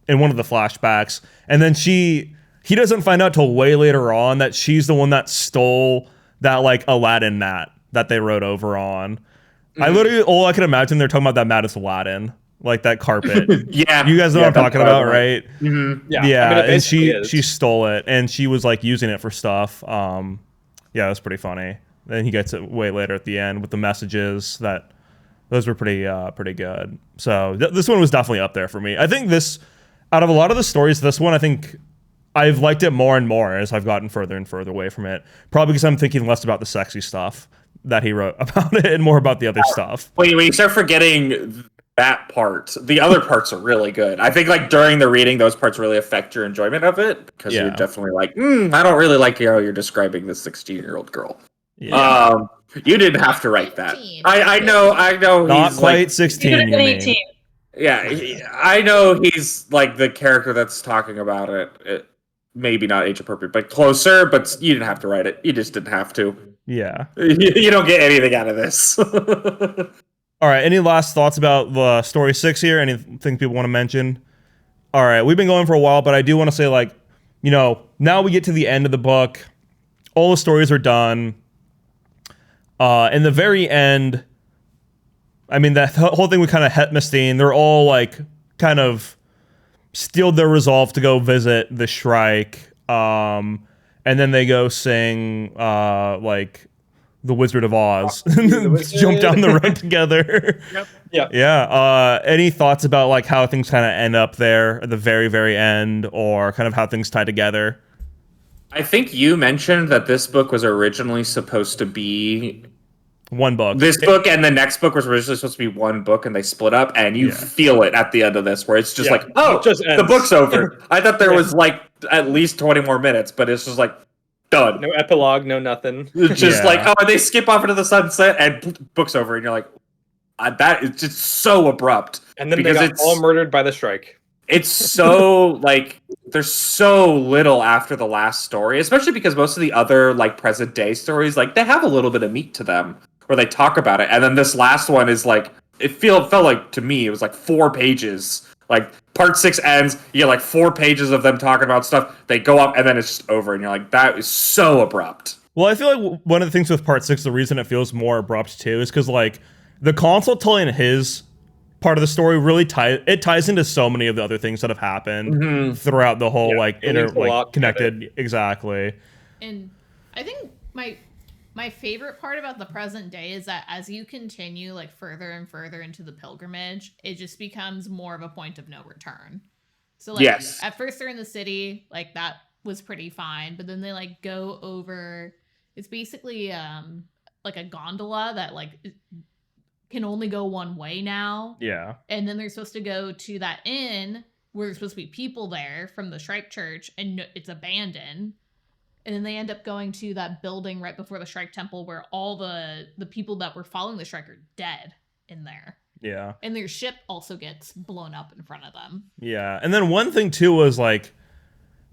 in one of the flashbacks. And then he doesn't find out till way later on that she's the one that stole that like Aladdin mat that they rode over on. I literally, all I can imagine they're talking about that mat is Aladdin, like that carpet. You guys know what I'm talking about, right? Yeah, I mean, and she stole it, and she was like using it for stuff. It was pretty funny. Then he gets it way later at the end with the messages. Those were pretty good. So this one was definitely up there for me. I think out of a lot of the stories, this one I think I've liked it more and more as I've gotten further and further away from it. Probably because I'm thinking less about the sexy stuff that he wrote about it and more about the other stuff. When you start forgetting that part, the other parts are really good. I think like during the reading, those parts really affect your enjoyment of it because you're definitely like, I don't really like how you're describing this 16-year-old girl. Yeah. You didn't have to write that. I know. Not he's quite like, 16. You 18. Mean? Yeah, I know he's like the character that's talking about it. Maybe not age appropriate, but closer. But you didn't have to write it. You just didn't have to. Yeah. You don't get anything out of this. All right. Any last thoughts about the story 6 here? Anything people want to mention? All right. We've been going for a while, but I do want to say, like, now we get to the end of the book. All the stories are done. In the very end, I mean, that whole thing with kind of Hetmestein, they're all like kind of steeled their resolve to go visit the Shrike. And then they go sing like the Wizard of Oz. Jump down the road together. Yep. Yeah. Any thoughts about like how things kind of end up there at the very, very end, or kind of how things tie together? I think you mentioned that this book was originally supposed to be one book. This book and the next book was originally supposed to be one book, and they split up, and you feel it at the end of this, where it's just like, oh, the book's over. I thought there was like at least 20 more minutes, but it's just like, done. No epilogue, no nothing. It's just like, oh, they skip off into the sunset, and book's over, and you're like, that is just so abrupt. And then they got all murdered by the Shrike. It's so like there's so little after the last story, especially because most of the other like present day stories, like they have a little bit of meat to them where they talk about it, and then this last one is like felt like to me it was like 4 pages. Like part 6 ends, you get like 4 pages of them talking about stuff. They go up, and then it's just over, and you're like, that is so abrupt. Well, I feel like one of the things with part 6, the reason it feels more abrupt too, is because like the console telling his part of the story really ties into so many of the other things that have happened throughout the whole connected. Exactly. And I think my favorite part about the present day is that as you continue like further and further into the pilgrimage, it just becomes more of a point of no return. So like at first they're in the city, like that was pretty fine, but then they like go over, it's basically like a gondola that like can only go one way now. Yeah. And then they're supposed to go to that inn where there's supposed to be people there from the Shrike Church, and it's abandoned. And then they end up going to that building right before the Shrike Temple where all the people that were following the Shrike are dead in there. Yeah. And their ship also gets blown up in front of them. Yeah. And then one thing too was like,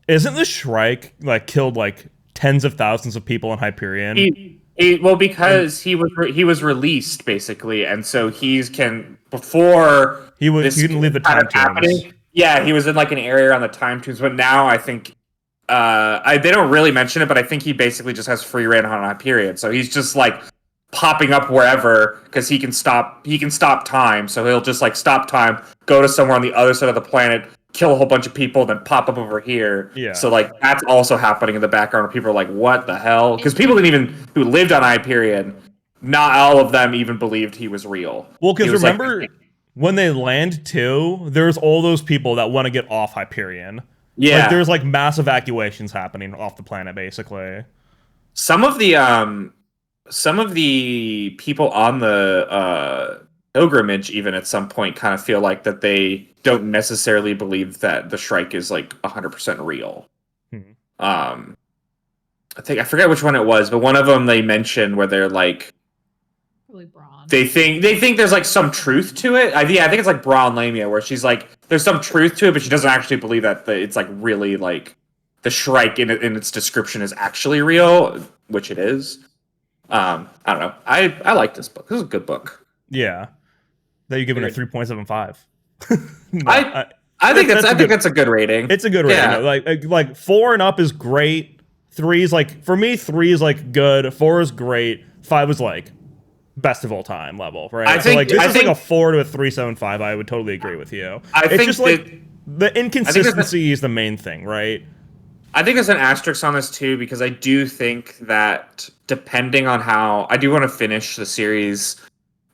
isn't the Shrike like killed like tens of thousands of people in Hyperion? Well, because he was released basically, and so he couldn't leave the time tombs. Yeah, he was in like an area on the time tombs, but now I think they don't really mention it, but I think he basically just has free reign on Hyperion, so he's just like popping up wherever because he can stop time, so he'll just like stop time, go to somewhere on the other side of the planet, kill a whole bunch of people, then pop up over here. Yeah. So like that's also happening in the background where people are like, what the hell? Because people who lived on Hyperion, not all of them even believed he was real. Well, because remember when they land too, there's all those people that want to get off Hyperion. Yeah. Like there's like mass evacuations happening off the planet, basically. Some of the people on the pilgrimage even at some point kind of feel like that they don't necessarily believe that the Shrike is like 100% real. I forget which one it was, but one of them they mentioned where they're like, really Braun. They think there's like some truth to it. I think it's like Braun Lamia, where she's like, there's some truth to it, but she doesn't actually believe that it's like really like the Shrike in its description is actually real, which it is. I don't know. I like this book. This is a good book. Yeah. That you're giving it 3.75. I think that's a good rating. It's a good rating. Yeah. Like 4 and up is great. 3 is like, for me, 3 is like good. 4 is great. 5 is like best of all time level, right? This is like a 4 to a 3.75. I would totally agree with you. It's just like the inconsistency is the main thing, right? I think there's an asterisk on this too, because I do think that depending on how I do want to finish the series,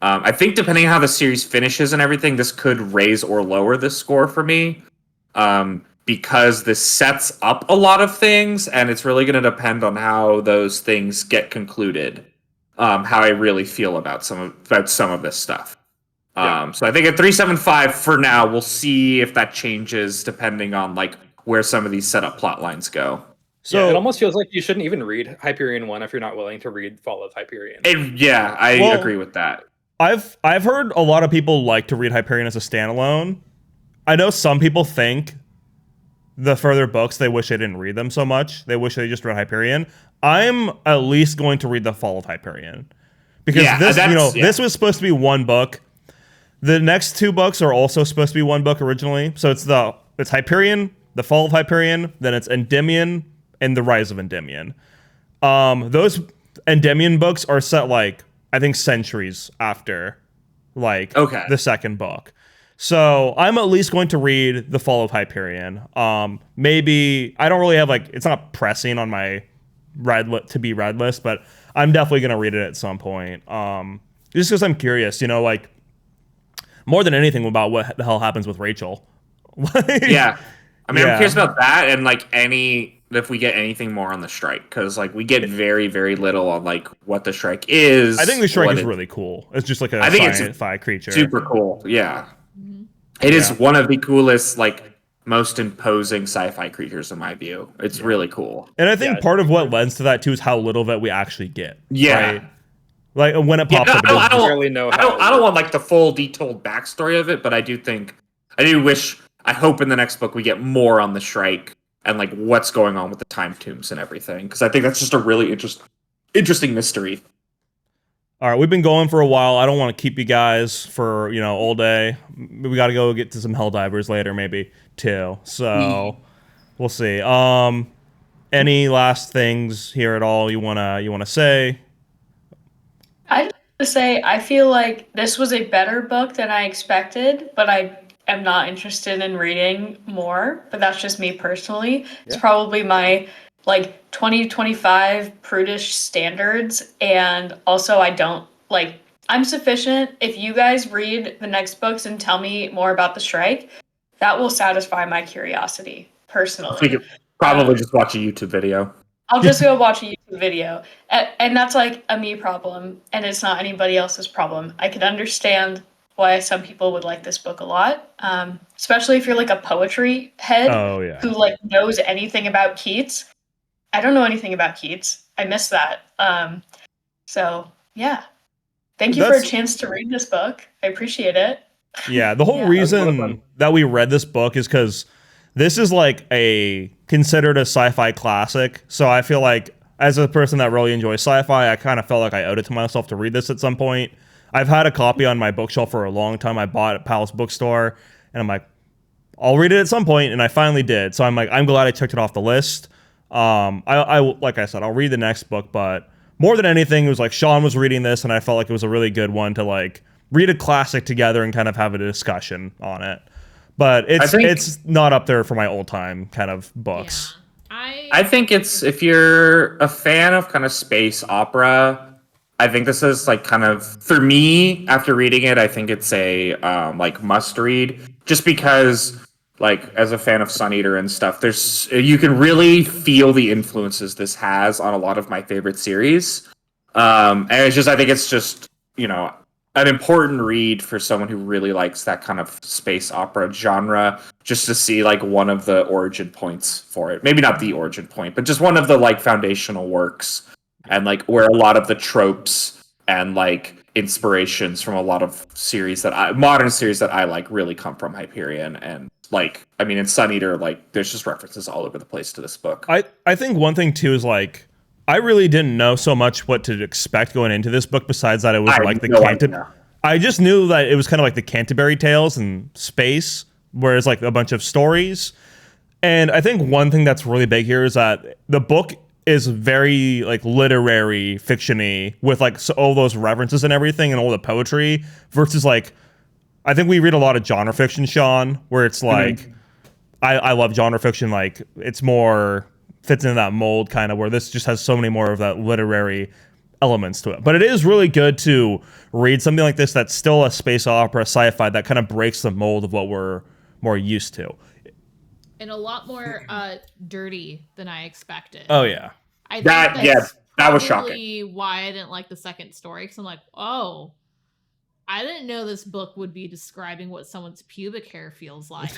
I think depending on how the series finishes and everything, this could raise or lower the score for me, because this sets up a lot of things, and it's really going to depend on how those things get concluded, how I really feel about some of this stuff. So I think at 375 for now, we'll see if that changes depending on like where some of these setup plot lines go. So it almost feels like you shouldn't even read Hyperion 1 if you're not willing to read Fall of Hyperion. I agree with that. I've heard a lot of people like to read Hyperion as a standalone. I know some people think the further books, they wish they didn't read them so much. They wish they just read Hyperion. I'm at least going to read the Fall of Hyperion. Because this was supposed to be one book. The next two books are also supposed to be one book originally. So it's Hyperion, the Fall of Hyperion, then it's Endymion, and the Rise of Endymion. Those Endymion books are set like, I think, centuries after the second book. So I'm at least going to read the Fall of Hyperion. Maybe I don't really have it's not pressing on my read list, but I'm definitely going to read it at some point. Just because I'm curious, more than anything about what the hell happens with Rachel. Yeah. I'm curious about that, and if we get anything more on the strike, because we get very, very little on what the strike is. I think the strike is really cool. It's just like a sci-fi creature. Super cool. Yeah, it is one of the coolest, most imposing sci-fi creatures in my view. It's really cool, and I think part of what lends to that too is how little that we actually get. Yeah. Right? When it pops up, I don't want the full detailed backstory of it, but I hope in the next book we get more on the strike and what's going on with the time tombs and everything, because I think that's just a really interesting mystery. All right, we've been going for a while. I don't want to keep you guys for all day. We got to go get to some Helldivers later, maybe too. So we'll see. Any last things here at all you wanna say? I'd like to say I feel like this was a better book than I expected, but I am not interested in reading more. But that's just me personally. Yeah. It's probably my 2025 prudish standards, and also I don't I'm sufficient. If you guys read the next books and tell me more about the strike, that will satisfy my curiosity personally. We could probably just watch a YouTube video. I'll just go watch a YouTube video. And that's a me problem, and it's not anybody else's problem. I could understand why some people would like this book a lot, especially if you're a poetry head who knows anything about Keats. I don't know anything about Keats. I missed that. So, yeah. Thank you for a chance to read this book. I appreciate it. Yeah, the whole reason that we read this book is because this is considered a sci-fi classic. So I feel as a person that really enjoys sci-fi, I kind of felt like I owed it to myself to read this at some point. I've had a copy on my bookshelf for a long time. I bought it at Palace Bookstore, and I'm I'll read it at some point, and I finally did. So I'm glad I took it off the list. I like I said, I'll read the next book, but more than anything, it was Sean was reading this, and I felt like it was a really good one to read a classic together and kind of have a discussion on it. But it's not up there for my old time kind of books. Yeah. I think if you're a fan of kind of space opera, I think this is kind of, for me, after reading it, I think it's a must read, just because as a fan of Sun Eater and stuff, you can really feel the influences this has on a lot of my favorite series. And I think it's just, an important read for someone who really likes that kind of space opera genre, just to see one of the origin points for it. Maybe not the origin point, but just one of the foundational works, and where a lot of the tropes and inspirations from a lot of modern series that I really come from Hyperion. And in Sun Eater, there's just references all over the place to this book. I think one thing too is I really didn't know so much what to expect going into this book, besides that it was I just knew that it was kind of the Canterbury Tales in space, whereas a bunch of stories. And I think one thing that's really big here is that the book is very literary fiction-y, with all those references and everything and all the poetry, versus I think we read a lot of genre fiction, Sean, where it's I love genre fiction, it's more fits into that mold kind of, where this just has so many more of that literary elements to it. But it is really good to read something like this that's still a space opera, sci-fi, that kind of breaks the mold of what we're more used to. And a lot more dirty than I expected. Oh yeah. I think that was shocking. Why I didn't like the second story, because I'm like, oh, I didn't know this book would be describing what someone's pubic hair feels like.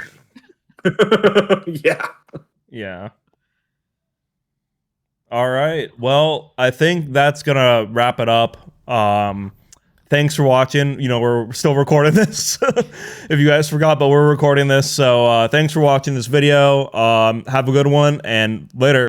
Yeah. All right. Well, I think that's gonna wrap it up. Thanks for watching. You know, we're still recording this. If you guys forgot, but we're recording this. So thanks for watching this video. Have a good one, and later.